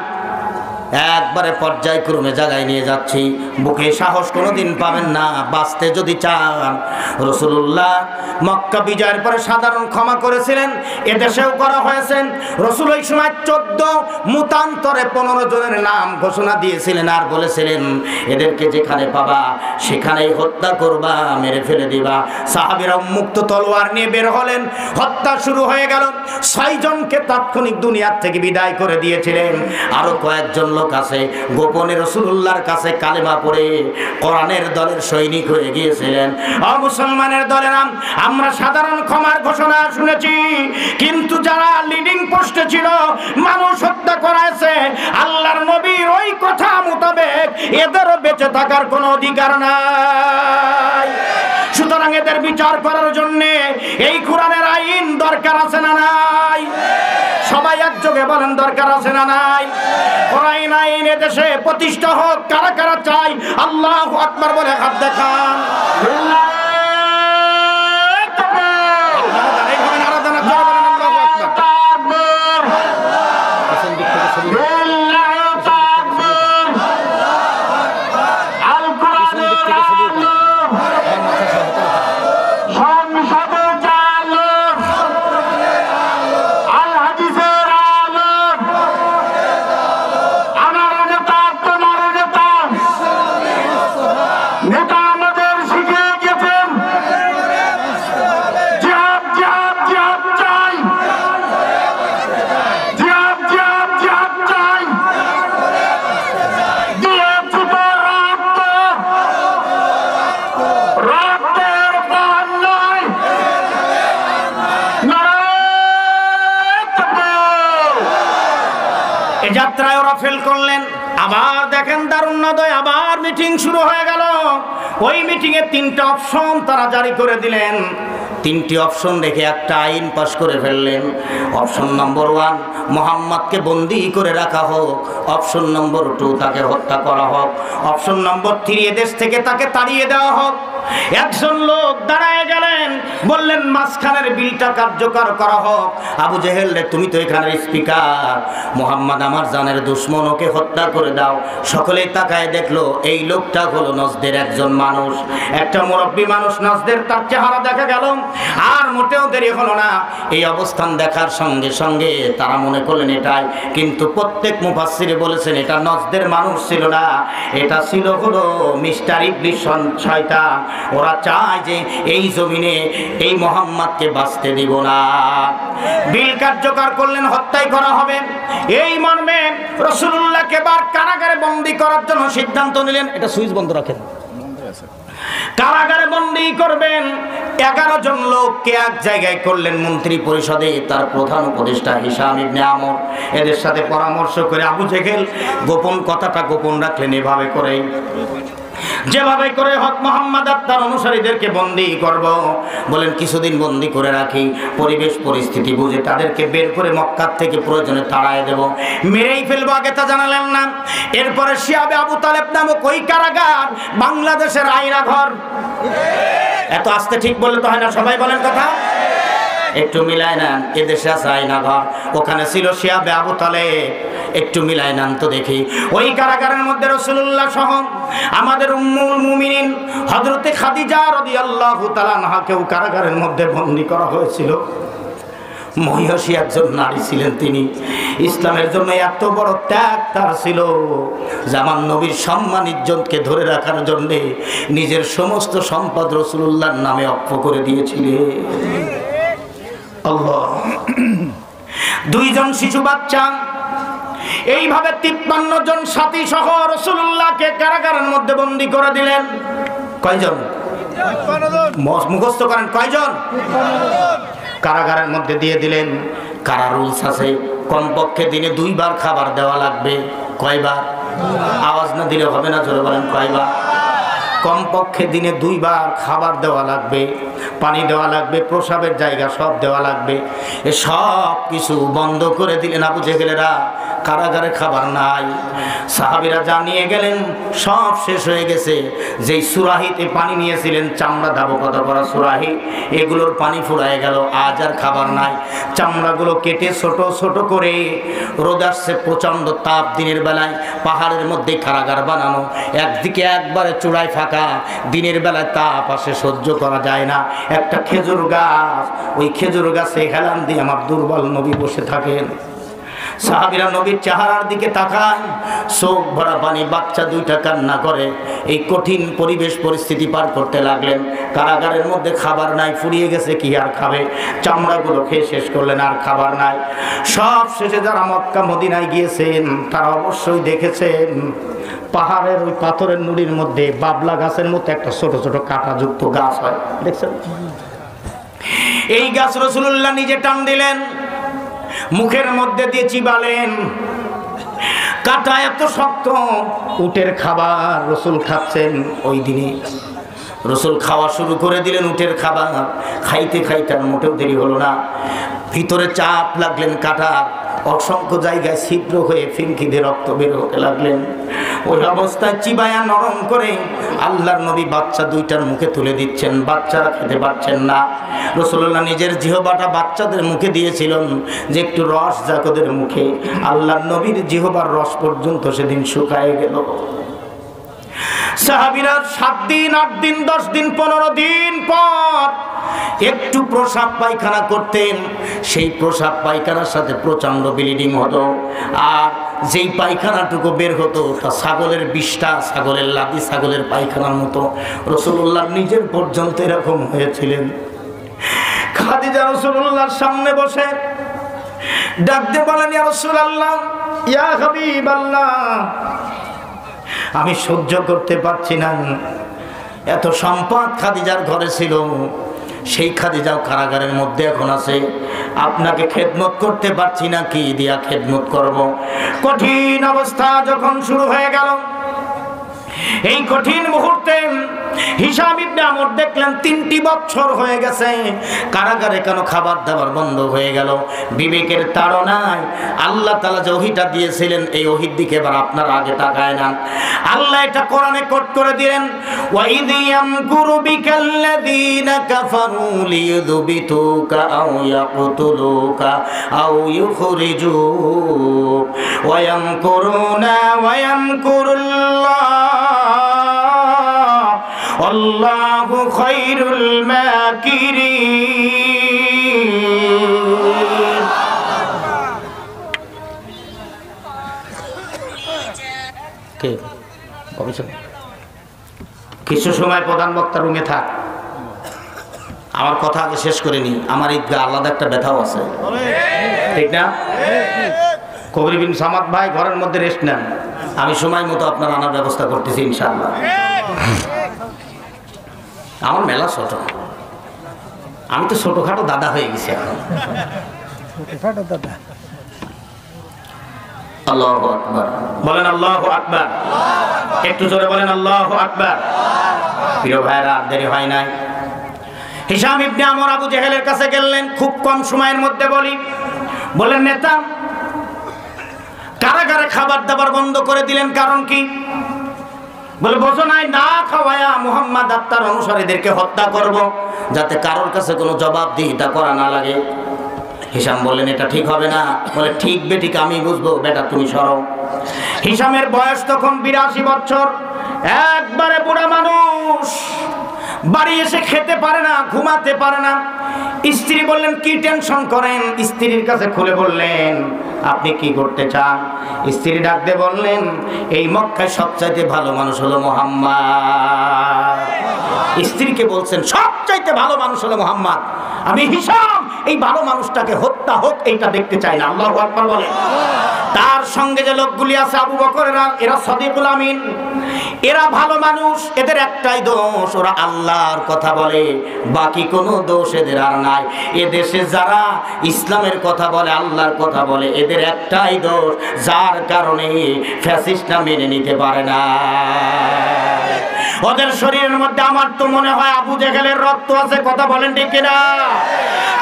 A: একবারে পর্যায়ক্রমে জায়গায় নিয়ে যাচ্ছি। বুকে সাহস কোনোদিন পাবেন না, বাঁচতে যদি চান। রাসূলুল্লাহ মক্কা বিজয়ের পরে সাধারণ ক্ষমা করেছিলেন, এদেশেও করা হয়েছে। রাসূল ওই সময় 14 মুতান্তরে 15 জনের নাম ঘোষণা দিয়েছিলেন, আর বলেছিলেন এদেরকে যেখানে পাবা সেখানেই হত্যা করবা, মেরে ফেলে দিবা। সাহাবীরা উন্মুক্ত তলোয়ার নিয়ে বের হলেন, হত্যা শুরু হয়ে গেল। 6 জনকে তাৎক্ষণিক দুনিয়ার থেকে বিদায় করে দিয়েছিলেন। আরো কয়েকজন লোক আছে গোপনে রাসূলুল্লাহর কাছে কালেমা পড়ে কোরআনের দলের সৈনিক হয়ে গিয়েছিলেন। মুসলমানের দলেরা, আমরা সাধারণ ক্ষমার ঘোষণা শুনেছি, কিন্তু যারা লিডিং পোস্টে ছিল, মানুষ হত্যা করাছে, আল্লাহর নবীর ওই কথা মোতাবেক এদেরও বেঁচে থাকার কোনো অধিকার নাই। সুতরাং এদের বিচার করার জন্য এই কোরআনের আইন দরকার আছে না নাই? সবাই একযোগে বলেন, দরকার আছে না নাই? কোরআন আইন এদেশে প্রতিষ্ঠা হোক। কারা কারা চাই? আল্লাহু আকবার বলে হাত দেখান। যাত্রায় ওরা ফেল করলেন। আবার দেখেন দারুণাদয়, আবার মিটিং শুরু হয়ে গেল। ওই মিটিং এ 3টা অপশন তারা জারি করে দিলেন। 3টি অপশন রেখে একটা আইন পাশ করে ফেললেন। অপশন নম্বর 1, মুহাম্মদকে বন্দী করে রাখা হোক। অপশন নম্বর 2, তাকে হত্যা করা হোক। অপশন নম্বর 3, এদেশ থেকে তাকে তাড়িয়ে দেওয়া হোক। একজন লোক দাঁড়ায় গেলেন, বললেন মাঝখানের বিলটা কার্যকর করা হোক। আবু জেহেল রে, তুমি তো এখানের স্পিকার, মুহাম্মদ আমার জানের দুশমন, ওকে হত্যা করে দাও। সকলেই তাকায় দেখলো এই লোকটা হলো নজদের একজন মানুষ, একটা মুরব্বী মানুষ। নজদের তার চেহারা দেখা গেল, আর মোটেও দেরি হলো না। এই অবস্থান দেখার সঙ্গে সঙ্গে তারা মনে করলেন এটাই, কিন্তু প্রত্যেক মুফাসসিরে বলেছেন এটা নজদের মানুষ ছিল না, এটা ছিল হলো মিস্টার ইবলিস শয়তান। ওরা চায় যে এই জমিনে এই মুহাম্মদকে বাঁচতে দিব না। বিল কার্যকর করলেন, হত্যাই করা হবে। এই মর্মে রাসূলুল্লাহকে বার কারাগারে বন্দী করার জন্য সিদ্ধান্ত নিলেন। এটা সুইচ বন্ধ রাখেন। কারাগারে বন্দী করবেন। 11 জন লোককে এক জায়গায় করলেন মন্ত্রী পরিষদে। তার প্রধান উপদেষ্টা হিশাম ইবনে আমর, এদের সাথে পরামর্শ করে আবু জেহেল গোপন কথাটা গোপন রাখলেন। এভাবে করে যেভাবে করে হক মুহাম্মদ তার অনুসারীদেরকে বন্দী করব, বলেন কিছুদিন বন্দী করে রাখি, পরিবেশ পরিস্থিতি বুঝে তাদেরকে বের করে মক্কা থেকে প্রয়োজনে তাড়ায় দেব, মেরেই ফেলবো। আগে তা জানালেন না। এরপরে শিয়াবে আবু তালেব নামক ওই কারাগার বাংলাদেশের আয়না ঘর। এত আস্তে ঠিক বললে তো হয় না, সবাই বলেন কথা, একটু মিলায় নেন। এদেশে আছে আয়না ঘর, ওখানে ছিল শিয়াবে আবু তালেব। একটু মিলাই নাম তো দেখি। ওই কারাগারের মধ্যে রাসূলুল্লাহ সহ আমাদের উম্মুল মুমিনিন হযরতে খাদিজা রাদিয়াল্লাহু তাআলা আনহাকেও কারাগারের মধ্যে বন্দী করা হয়েছিল। মহিষী একজন নারী ছিলেন, তিনি ইসলামের জন্য এত বড় ত্যাগ তার ছিল, জামান নবীর সম্মান ইজ্জতকে ধরে রাখার জন্যে নিজের সমস্ত সম্পদ রাসূলুল্লাহর নামে অক্ষ করে দিয়েছিলেন। আল্লাহ। 2 জন শিশু বাচ্চা এইভাবে 53 জন সাথী সহ রাসূলুল্লাহকে কারাগারের মধ্যে বন্দী করে দিলেন। কয়জন? মুখস্থ করেন, কয়জন? কারাগারের মধ্যে দিয়ে দিলেন। কারা রুলস আছে, কমপক্ষে দিনে 2 বার খাবার দেওয়া লাগবে। কয়বার? আওয়াজ না দিলে হবে না, জোরে বলেন কয়বার? কমপক্ষে দিনে 2 বার খাবার দেওয়া লাগবে, পানি দেওয়া লাগবে, প্রসাবের জায়গা সব দেওয়া লাগবে। এ সব কিছু বন্ধ করে দিলেন আবু জেহেলেরা। কারাগারে খাবার নাই। সাহাবীরা জানিয়ে গেলেন সব শেষ হয়ে গেছে। যেই সুরাহিতে পানি নিয়েছিলেন, চামড়া ধাবকতা করা সুরাহি, এগুলোর পানি ফুরায় গেল। আজ আর খাবার নাই। চামড়াগুলো কেটে ছোট ছোট করে, রোদ আসছে, প্রচণ্ড তাপ দিনের বেলায়, পাহাড়ের মধ্যে কারাগার বানানো, একদিকে একবারে চূড়ায় ফাঁকা, দিনের বেলায় তাপ আসে, সহ্য করা যায় না। একটা খেজুর গাছ, ওই খেজুর গাছে হেলান দিয়ে আমার দুর্বল নবী বসে থাকেন। সাহাবীরা নবীর চেহারার দিকে তাকায়, চোখ ভরা পানি, বাচ্চা 2টা কান্না করে। এই কঠিন পরিবেশ পরিস্থিতি পার করতে লাগলেন। কারাগারের মধ্যে খাবার নাই, ফুরিয়ে গেছে, কি আর খাবে? চামড়াগুলো খেয়ে শেষ করলেন, আর খাবার নাই। সব শেষে যারা মক্কা মদিনায় গিয়েছেন তারা অবশ্যই দেখেছেন পাহাড়ের ওই পাথরের নুড়ির মধ্যে বাবলা গাছের মতো একটা ছোট ছোট কাঁটাযুক্ত গাছ হয়, দেখছেন? এই গাছ রাসূলুল্লাহ নিজে টান দিলেন, মুখের মধ্যে দিয়ে চিবালেন। কাঁটা এত শক্ত, উটের খাবার রাসূল খাচ্ছেন। ওই দিনে রাসূল খাওয়া শুরু করে দিলেন উটের খাবার। খাইতে খাইতে আর মোটেও দেরি হলো না, ভিতরে চাপ লাগলেন কাঁটার। অসংখ্য জায়গায় ছিদ্র হয়ে ফিনকিতে রক্ত বের হতে লাগলেন। ওই অবস্থায় চিবায়া নরম করে আল্লাহর নবী বাচ্চা 2টার মুখে তুলে দিচ্ছেন। বাচ্চারা খেতে পারছেন না। রাসূলুল্লাহ নিজের জিহ্বাটা বাচ্চাদের মুখে দিয়েছিলেন যে একটু রস যাক ওদের মুখে। আল্লাহর নবীর জিহ্বার রস পর্যন্ত সেদিন শুকায় গেল। সাহাবীরা 7 দিন, 8 দিন, 10 দিন, 15 দিন পর একটু প্রসাব পায়খানা করতেন। সেই প্রসাব পায়খানার সাথে প্রচন্ড ব্লিডিং হতো। আর যেই পায়খানাটুকু বের হতো তা ছাগলের বিষ্ঠা, ছাগলের লাদি, ছাগলের পায়খানার মতো। রাসূলুল্লাহ নিজের পর্যন্ত এরকম হয়েছিলেন। খাদিজা রাসূলুল্লাহর সামনে বসে ডাক দিয়ে বলেন, ইয়া রাসূলুল্লাহ, ইয়া হাবিবাল্লাহ, আমি সহ্য করতে পারছি না। এত সম্পদ খাদিজার ঘরে ছিল, সেই খাদিজাও কারাগারের মধ্যে এখন আছে। আপনাকে খেদমত করতে পারছি না, কি দিয়া খেদমত করব? কঠিন অবস্থা যখন শুরু হয়ে গেল, এই কঠিন মুহূর্তে হিশাম ইবনে আমর দেখলেন 3টি বছর হয়ে গেছে কারাগারে, কেন খাবার দাবার বন্ধ হয়ে গেল? বিবেকের তাড়নায় আল্লাহ তাআলা যে ওহীটা দিয়েছিলেন, এই ওহীর দিকে এবার আপনারা আগে তাকায় না। আল্লাহ এটা কোরআনে কোট করে দিলেন, ওয়া ইয ইয়ামকুরু বিকাল্লাযীনা কাফারু লিয়ুযবিতুকা আও ইয়াকতুলুকা আও ইউখরিজুক ওয়া ইয়ামকুরুনা ওয়া ইয়ামকুরুল্লাহ আল্লাহু খায়রুল মাকিরিন। কিছু সময় প্রধান বক্তা রুমে থাক, আমার কথা আগে শেষ করে নি। আমার ঈদগাহ আলাদা একটা ব্যথাও আছে, ঠিক না? কবির বিন সামাদ ভাই ঘরের মধ্যে রেস্ট নেন, আমি সময় মতো আপনার আনার ব্যবস্থা করতেছি ইনশাআল্লাহ। আমার মেলা ছোট, আমি তো ছোটখাটো দাদা হয়ে গেছি এখন। ছোটখাটো দাদা। আল্লাহু আকবার বলেন, আল্লাহু আকবার। একটু জোরে বলেন আল্লাহু আকবার। প্রিয় ভাইরা, দেরি হয় নাই। হিশাম ইবনে আমর আবু জেহেলের কাছে গেলেন, খুব কম সময়ের মধ্যে বলেন, নেতা, কারাগারে খাবার দাবার বন্ধ করে দিলেন, কারণ কি? বলে, বোঝো নাই, না খাওয়ায়া মুহাম্মদ আত্মার অনুসারীদেরকে হত্যা করব, যাতে কারোর কাছে কোনো জবাবদিহিতা করা না লাগে। হিশাম বললেন, এটা ঠিক হবে না। বলে, ঠিক বেঠিক আমি বুঝবো, বেটা তুমি সরো। হিশামের বয়স তখন 82 বছর, একবারে বুড়া মানুষ। বাড়ি এসে খেতে পারে না, ঘুমাতে পারে না। স্ত্রী বললেন কি টেনশন করেন? স্ত্রীর কাছে খুলে বললেন আপনি কি করতে চান? স্ত্রী ডাক দিয়ে বললেন এই মক্কায় সবচাইতে ভালো মানুষ হলো মুহাম্মদ। স্ত্রীকে বলছেন সবচাইতে ভালো মানুষ হলো মুহাম্মদ, আমি হিসাম এই ভালো মানুষটাকে হত্যা হোক এইটা দেখতে চাই না। আল্লাহু আকবার বলেন। তার সঙ্গে যে লোকগুলি আছে আবু বকরেরা, এরা সাদিকুল আমিন, এরা ভালো মানুষ। এদের একটাই দোষ, ওরা আল্লাহর কথা বলে, বাকি কোনো দোষ এদের আর নাই। এদেশে যারা ইসলামের কথা বলে, আল্লাহর কথা বলে, এদের একটাই দোষ, যার কারণে ফ্যাসিস্টরা মেনে নিতে পারে না। ওদের শরীরের মধ্যে আমার তো মনে হয় আবু জেহেলের রক্ত আছে, কথা বলেন ঠিক কিনা?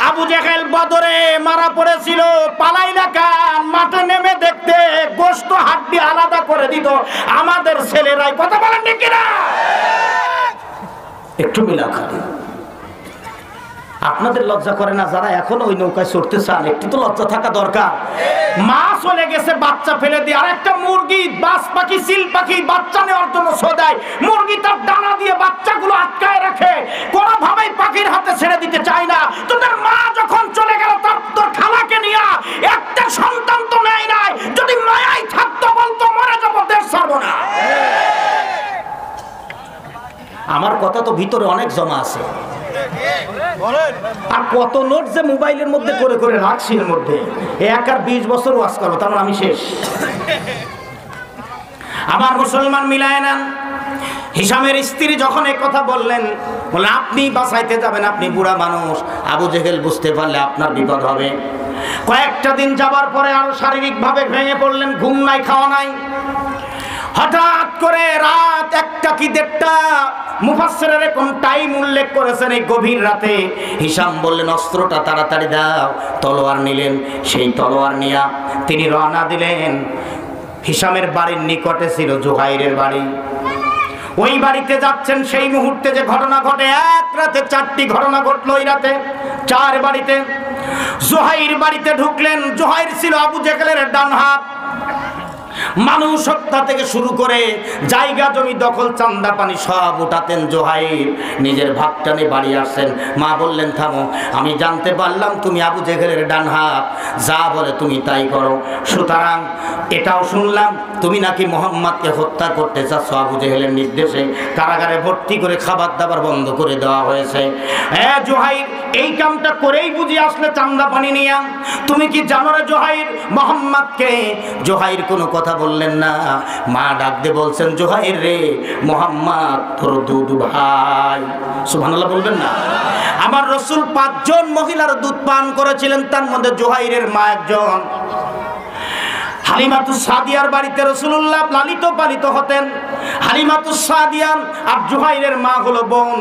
A: আবু জেহেল বদরে মারা পড়েছিল, পালাইলা কান, মাঠে নেমে দেখতে গোশত হাড্ডি আলাদা করে দিত আমাদের ছেলেরাই, কথা বলেন ঠিক কিনা? একটু মিলা খালি। আপনাদের লজ্জা করে না যারা এখন ওই নৌকায় চড়তে চান? একটু তো লজ্জা থাকা দরকার। মা চলে গেছে বাচ্চা ফেলে দিয়ে, আর একটা মুরগি, বাস পাখি, সিল পাখি বাচ্চা নেওয়ার জন্য সদায়, মুরগি তার ডানা দিয়ে বাচ্চাগুলো আটকায় রাখে, কোনোভাবেই পাখির হাতে ছেড়ে দিতে চায় না। তোদের মা যখন চলে গেল তোর খালাকে নিয়ে একটা সন্তান তো নেয় নাই, যদি মায়াই থাকতো বলতো মরে যাবো, দেশ ছাড়বো না। আমার কথা তো ভিতরে অনেক জমা আছে, আর কত নোট যে মোবাইলের মধ্যে করে করে রাখছি, এর মধ্যে এক আর 20 বছর ওয়াজ করবো, তারপর আমি শেষ। আমার মুসলমান মিলায় নেন। হিসামের স্ত্রী যখন এই কথা বললেন, বলে আপনি বাঁচাইতে যাবেন, আপনি বুড়া মানুষ, আবু জেহেল বুঝতে পারলে আপনার বিপদ হবে। কয়েকটা দিন যাবার পরে আরো শারীরিকভাবে ভেঙে পড়লেন, ঘুম নাই, খাওয়া নাই। হঠাৎ করে রাত 1টা কি 1:30, মুফাসসিররা এরকম টাইম উল্লেখ করেছেন, এই গভীর রাতে হিসাম বললেন অস্ত্রটা তাড়াতাড়ি দাও। তলোয়ার নিলেন, সেই তলোয়ার নিয়ে তিনি রওনা দিলেন। হিসামের বাড়ির নিকটে ছিল জুহাইরের বাড়ি। ওই বাড়িতে যাচ্ছেন, সেই মুহূর্তে যে ঘটনা ঘটে, এক রাতে 4টি ঘটনা ঘটলো। ওই রাতে 4 বাড়িতে। জুহাইর বাড়িতে ঢুকলেন। জুহাইর ছিল আবু জেহেলের ডান হাত। মানুষ হত্যা থেকে শুরু করে জায়গা জমি দখল, চান্দা পানি সব উঠাতেন জুহাইর। নিজের ভাগটা নিয়ে বাড়ি আসছেন। মা বললেন থামো, আমি জানতে পারলাম তুমি আবু জেহেলের ডান হাত, যা বলে তুমি তাই করো। সুতরাং এটাও শুনলাম তুমি নাকি মুহাম্মদকে হত্যা করতে চাচ্ছ। আবু জেহেলের নির্দেশে কারাগারে ভর্তি করে খাবার দাবার বন্ধ করে দেওয়া হয়েছে। জুহাইর এই কামটা করেই বুঝি আসলে চান্দা পানি নিয়ে। তুমি কি জানো রে জুহাইর মুহাম্মদকে? জুহাইর কোনো কথা বললেন না। মা ডাক দিয়ে বলছেন জুহাইর রে, মুহাম্মদ তোর দুধ ভাই। সুবহানাল্লাহ বলবেন না? আমার রাসূল 5 জন মহিলার দুধ পান করেছিলেন, তার মধ্যে জুহাইরের মা একজন। হালিমাতুস সাদিয়ার বাড়িতে রাসূলুল্লাহ লালিত পালিত হতেন। হালিমাতুস সাদিয়া আর জুহাইরের মা হলো বোন।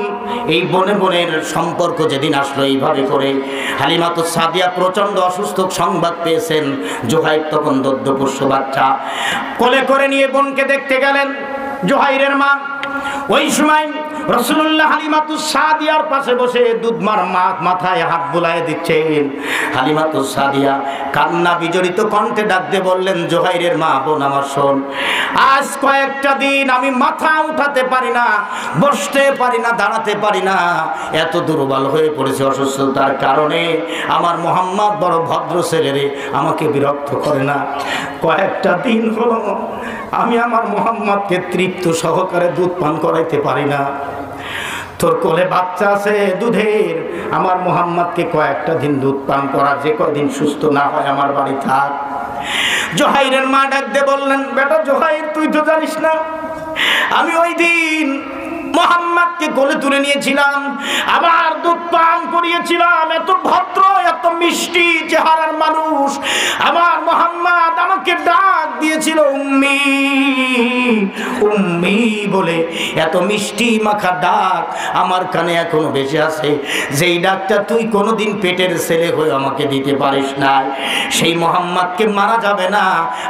A: এই বোনের সম্পর্ক যেদিন আসলো এইভাবে করে, হালিমাতুস সাদিয়া প্রচন্ড অসুস্থ সংবাদ পেয়েছেন। জুহাইর তখন দদ্দপুষ্য বাচ্চা, কোলে করে নিয়ে বোনকে দেখতে গেলেন জুহাইরের মা। ওই সময় রাসূলুল্লাহ হালিমাতুস সাদিয়ার পাশে বসে দুধমার মাথায় হাত বুলায়ে দিচ্ছেন। হালিমাতুস সাদিয়া কান্না বিজড়িত কণ্ঠে ডাক দিয়ে বললেন জুহাইরের মা, বোন আমার শোন, আজ কয়েকটা দিন আমি মাথা উঠাতে পারি না, বসতে পারি না, দাঁড়াতে পারি না, এত দুর্বল হয়ে পড়েছে অসুস্থতার কারণে। আমার মুহাম্মদ বড় ভদ্র ছেলে রে, আমাকে বিরক্ত করে না। কয়েকটা দিন হলো আমি আমার মুহাম্মদকে তৃপ্ত সহকারে দুধ পান করাইতে পারি না। তোর কোলে বাচ্চা আছে দুধের, আমার মুহাম্মদকে কয়েকটা দিন দুধ পান করা, যে কয়দিন সুস্থ না হয় আমার বাড়ি থাক। জুহাইরের মা ডাক দিয়ে বললেন, বেটা জুহাইর, তুই তো জানিস না আমি ওই দিন মুহাম্মদকে কোলে তুলে নিয়েছিলাম, আবার দুধ পান করিয়েছিলাম। এত ভদ্র, এত মিষ্টি চেহারার মানুষ আমার মুহাম্মদ আমাকে ডাক দিয়েছিল উম্মি উম্মি বলে। এত মিষ্টি মাখা ডাক আমার কানে এখনো বেঁচে আছে। যেই ডাকটা তুই কোনোদিন পেটের ছেলে হয়ে আমাকে দিতে পারিস না। সেই মুহাম্মদকে মারা যাবে না।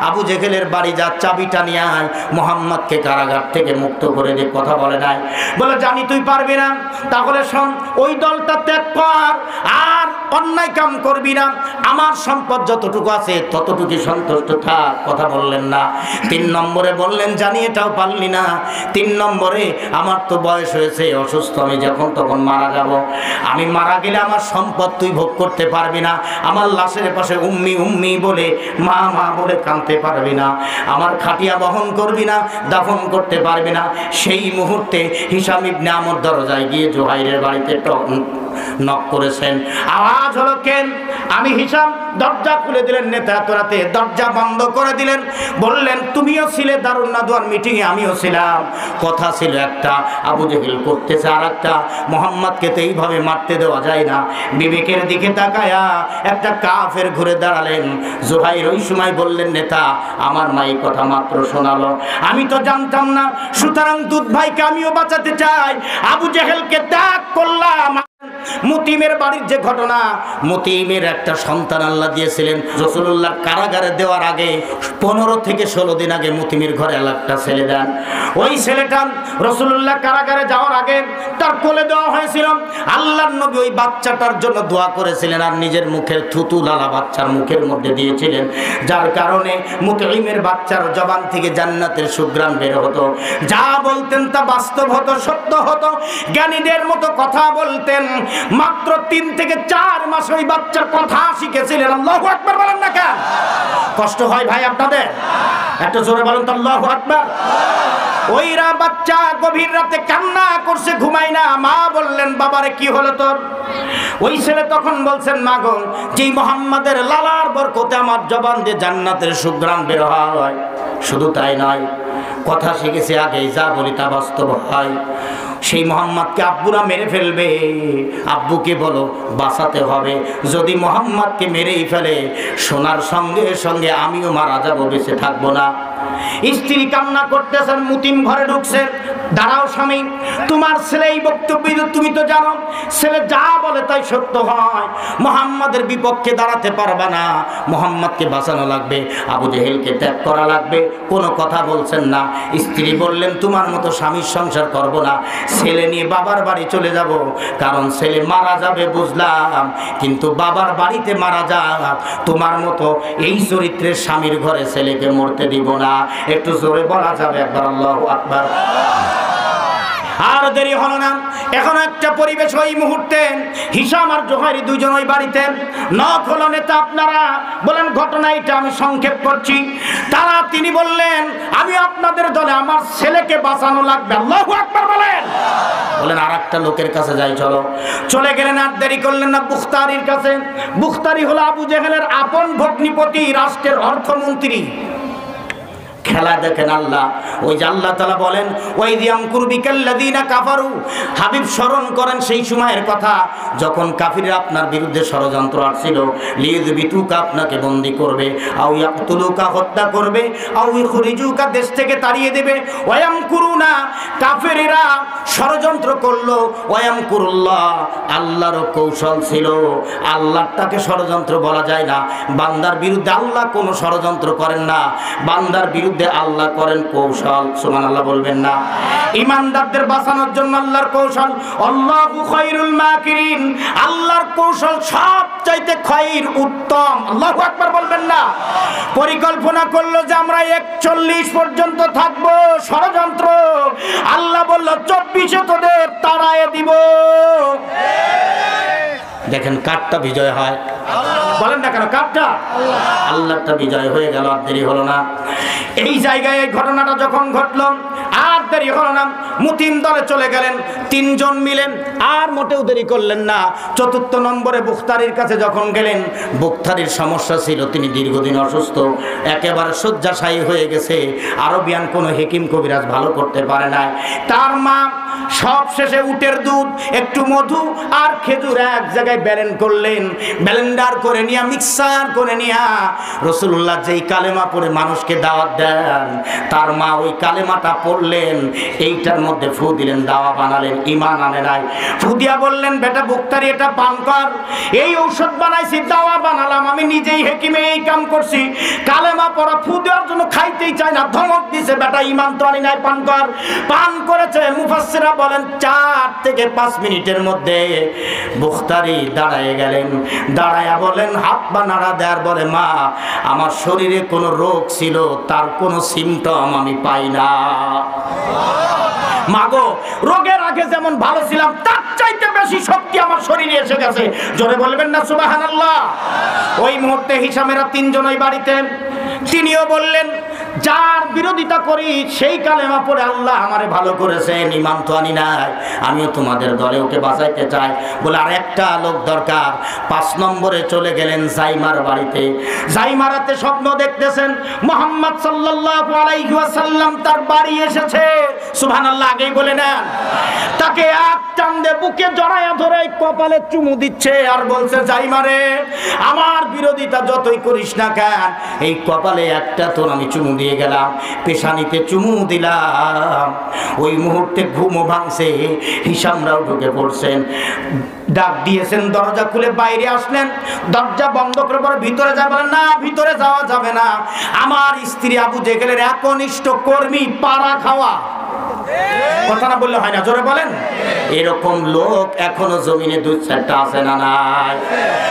A: আবু জেহেলের বাড়ি যা, চাবিটা নিয়ে আয়, মুহাম্মদকে কারাগার থেকে মুক্ত করে দে। কথা বলে নাই, বলে জানি তুই পারবি না, তাহলে শোন, ওই দলটা ত্যাগ কর, আর অন্যায় কাম করবি না, আমার সম্পদ যতটুকু আছে ততটুকু সন্তুষ্ট থাক। কথা বললেন না। 3 নম্বরে বললেন, জানি এটাও পারলি না। 3 নম্বরে, আমার তো বয়স হয়েছে, অসুস্থ, আমি যখন তখন মারা যাব। আমি মারা গেলে আমার সম্পদ তুই ভোগ করতে পারবি না। আমার লাশের পাশে উম্মি উম্মি বলে, মা মা বলে কাঁদতে পারবি না। আমার খাটিয়া বহন করবি না, দাফন করতে পারবি না। সেই মুহূর্তে হিশাম ইবনে আমর দরজায় গিয়ে জুহাইরের বাড়িতে নক করেছেন। আওয়াজ হলো, কেন? আমি হিশাম। দরজা খুলে দিলেন নেতা তোরাতে, দরজা বন্ধ করে দিলেন। বললেন, তুমিও ছিলে দারুন নাদওয়ার মিটিং এ, আমিও ছিলাম। কথা ছিল একটা, আবু জেহেল করতেছে আর একটা। মোহাম্মদকে তো এইভাবে মারতে দেওয়া যায় না। বিবেকের দিকে তাকায়া একটা কাফের ঘুরে দাঁড়ালেন। জুহাইর ওই সময় বললেন, নেতা, আমার মা এই কথা মাত্র শোনালো, আমি তো জানতাম না, সুতরাং দুধ ভাইকে আমিও বাঁচাতে চাই। আবু জেহেলকে ত্যাগ করলাম। মুতিমের বাড়ির যে ঘটনা, মুতিমের একটা সন্তান আল্লাহ দিয়েছিলেন রাসূলুল্লাহ কারাগারে দেওয়ার আগে 15 থেকে 16 দিন আগে মুতিমের ঘরে একটা ছেলে দেন। ওই ছেলেটা রাসূলুল্লাহ কারাগারে যাওয়ার আগে তার কোলে দেওয়া হয়েছিল। আল্লাহর নবী ওই বাচ্চাটার জন্য দোয়া করেছিলেন আর নিজের মুখের থুতু লালা বাচ্চার মুখের মধ্যে দিয়েছিলেন, যার কারণে মুতিমের বাচ্চার জবান থেকে জান্নাতের সুঘ্রাণ বের হতো। যা বলতেন তা বাস্তব হতো, সত্য হতো, জ্ঞানীদের মতো কথা বলতেন। মাত্র 3 থেকে 4 মাস ওই বাচ্চার কথা শিখেছিলেন। আল্লাহু আকবার বলেন না কেন? কষ্ট হয় ভাই আপনাদের? একটু জোরে বলেন তো, আল্লাহু আকবার। ওইরা বাচ্চা গভীর রাতে কান্না করছে, ঘুমায় না। মা বললেন, বাবারে কি হলো তোর? ওই ছেলে তখন বলছেন, মা গো, যেই মুহাম্মাদের লালার বরকতে আমার জবান দিয়ে জান্নাতের সুঘ্রাণ বের হয়, শুধু তাই নয়, কথা শিখেছে আগেই, যা বলি তা বাস্তব হয়। সেই মোহাম্মদকে আব্বুরা মেরে ফেলবে, আব্বুকে বলো বাঁচাতে হবে। যদি মোহাম্মদকে মেরেই ফেলে, সোনার সঙ্গে সঙ্গে আমিও মারা যাবো, বেঁচে থাকবো না। স্ত্রী কান্না করতেছেন, মুতিম ঘরে ঢুকছেন। দাঁড়াও স্বামী, তোমার ছেলে এই বক্তব্য তুমি তো জানো, ছেলে যা বলে তাই সত্য হয়। মুহাম্মাদের বিপক্ষে দাঁড়াতে পারবা না, মুহাম্মাদকে বাঁচানো লাগবে, আবু জেহেলকে ত্যাগ করা লাগবে। কোনো কথা বলছেন না। স্ত্রী বললেন, তোমার মতো স্বামীর সংসার করব না, ছেলে নিয়ে বাবার বাড়ি চলে যাব। কারণ ছেলে মারা যাবে বুঝলাম, কিন্তু বাবার বাড়িতে মারা যাক, তোমার মতো এই চরিত্রের স্বামীর ঘরে ছেলেকে মরতে দিব না। একটু জোরে বলা যাবে একবার আল্লাহু আকবার? আর দেরি হলো না। এখন একটা পরিবেশ ওই মুহূর্তে, হিশাম আর জুহাইর দুইজন ওই বাড়িতে। নক হলো, নেতা আপনারা বলেন ঘটনা এটা, আমি সংক্ষেপ করছি। তিনি বললেন, আমি আপনাদের দলে, আমার ছেলেকে বাঁচানো লাগবে। আল্লাহু আকবার বলেন। বলেন আর একটা লোকের কাছে যাই, চলো। চলে গেলেন, আর দেরি করলেন না, বুখতারির কাছে। বুখতারি হলো আবু জেহেলের আপন ভগ্নিপতি, রাষ্ট্রের অর্থমন্ত্রী। খেলা দেখেন আল্লাহ। ওই যে আল্লাহ তাআলা বলেন, ওয়াইদিয়াম কুরবিকাল্লাযিনা কাফারু, হাবিব স্মরণ করেন সেই সময়ের কথা যখন কাফিররা আপনার বিরুদ্ধে ষড়যন্ত্র আসছিল, লিইযবিতুকা, আপনাকে বন্দী করবে, আও ইয়াকতুলুকা, হত্যা করবে, আও ইখরিজুকা, দেশ থেকে তাড়িয়ে দেবে। ওয়ায়ামকুরুনা, কাফিররা ষড়যন্ত্র করলো, ওয়ায়ামকুরুল্লাহ, আল্লাহর কৌশল ছিল। আল্লাহটাকে ষড়যন্ত্র বলা যায় না। বান্দার বিরুদ্ধে আল্লাহ কোনো ষড়যন্ত্র করেন না, বান্দার বিরুদ্ধে আল্লাহ করেন কৌশল। সুবহানাল্লাহ বলবেন না? ঈমানদারদের বাঁচানোর জন্য আল্লাহর কৌশল। আল্লাহু খায়রুল মাকিরিন, আল্লাহর কৌশল সবচাইতে খায়র, উত্তম। আল্লাহু আকবার বলবেন না? পরিকল্পনা করলো যে আমরা 41 পর্যন্ত থাকবো, ষড়যন্ত্র। আল্লাহ বলল 24-এ তোদের তাড়ায়ে দিব। দেখেন কারটা বিজয় হয়? বলেন না কেন, কারটা? আল্লাহটা বিজয় হয়ে গেল। আর দেরি হলো না। এই জায়গায় এই ঘটনাটা যখন ঘটলো, আর দেরি হলো না, মুতিম দলে চলে গেলেন 3 জন মিলেন। আর মোটেও দেরি করলেন না। 4 নম্বরে বুখতারির কাছে যখন গেলেন, বুখতারির সমস্যা ছিল, তিনি দীর্ঘদিন অসুস্থ, একেবারে শয্যাশায়ী হয়ে গেছে। আরবিয়ান কোনো হেকিম কবিরাজ ভালো করতে পারে না। তার মা সব শেষে উটের দুধ, একটু মধু আর খেজুর এক জায়গায় ব্যালেন্ড করলেন। ব্যালেন্ডার করে নিয়ে, মিক্সার করে নিয়ে রাসূলুল্লাহ যেই কালেমা পড়ে মানুষকে দাওয়াত দেন, তার মা ওই কালেমাটা পড়লেন, এইটার মধ্যে ফু দিলেন, দাওয়া বানালেন। ঈমান আনে নাই। ফু দিয়া বললেন, বেটা বুখতারি, এটা পান কর। এই ঔষধ বানাইছি, দাওয়া বানালাম, আমি নিজেই হেকিমে এই কাম করছি। কালেমা পড়া ফু দেওয়ার জন্য খাইতেই চায় না, ধমক দিছে, বেটা ঈমান তো আনি নাই, পান কর। পান করেছে। মুফাসসির মুফাসসিররা বলেন 4 থেকে 5 মিনিটের মধ্যে বুখতারি দাঁড়ায় গেলেন, দাঁড়ায়া বলেন, হাত পা নাড়া দেয়ার বলে, মা আমার শরীরে কোনো রোগ ছিল তার কোনো সিমটম আমি পাই না। মাগো, রোগের আগে যেমন ভালো ছিলাম তার চাইতে বেশি শক্তি আমার শরীরে এসে গেছে। জোরে বলবেন না সুবহানাল্লাহ। ওই মুহূর্তে হিসামেরা 3 জন ওই বাড়িতে, তিনিও বললেন, যার বিরোধিতা করি সেই কালেমা পড়ে আল্লাহ আমারে ভালো করেছেন, ঈমান তো আনি নাই, আমিও তোমাদের দলে ওকে বাঁচাইতে চাই। বলে আর একটা লোক দরকার। 5 নম্বরে চলে গেলেন জাইমার বাড়িতে। জাইমারাতে স্বপ্ন দেখতেছেন মুহাম্মদ সাল্লাল্লাহু আলাইহি ওয়াসাল্লাম তার বাড়ি এসেছে। সুবহানাল্লাহ, আগেই বলে নেন। তাকে এক টান্দে বুকে জড়ায়া ধরে কপালে চুমু দিচ্ছে আর বলছে, জাইমারে আমার বিরোধিতা যতই করিস না কেন, এই কপালে একটা তোর আমি চুমু দিয়ে গেলাম, পেশানিতে চুমু দিলাম। ওই মুহূর্তে ঘুমও ভাঙছে, হিসামরাও ঢুকে পড়ছেন। ডাক দিয়েছেন, দরজা খুলে বাইরে আসলেন, দরজা বন্ধ করে পরে ভিতরে যাবেন না, ভিতরে যাওয়া যাবে না, আমার স্ত্রী আবু জেহেলের একনিষ্ঠ কর্মী, পাড়া খাওয়া। কথা না বললে হয় না, জোরে বলেন। এরকম লোক এখনো জমিনে 2-4টা আছে না নাই?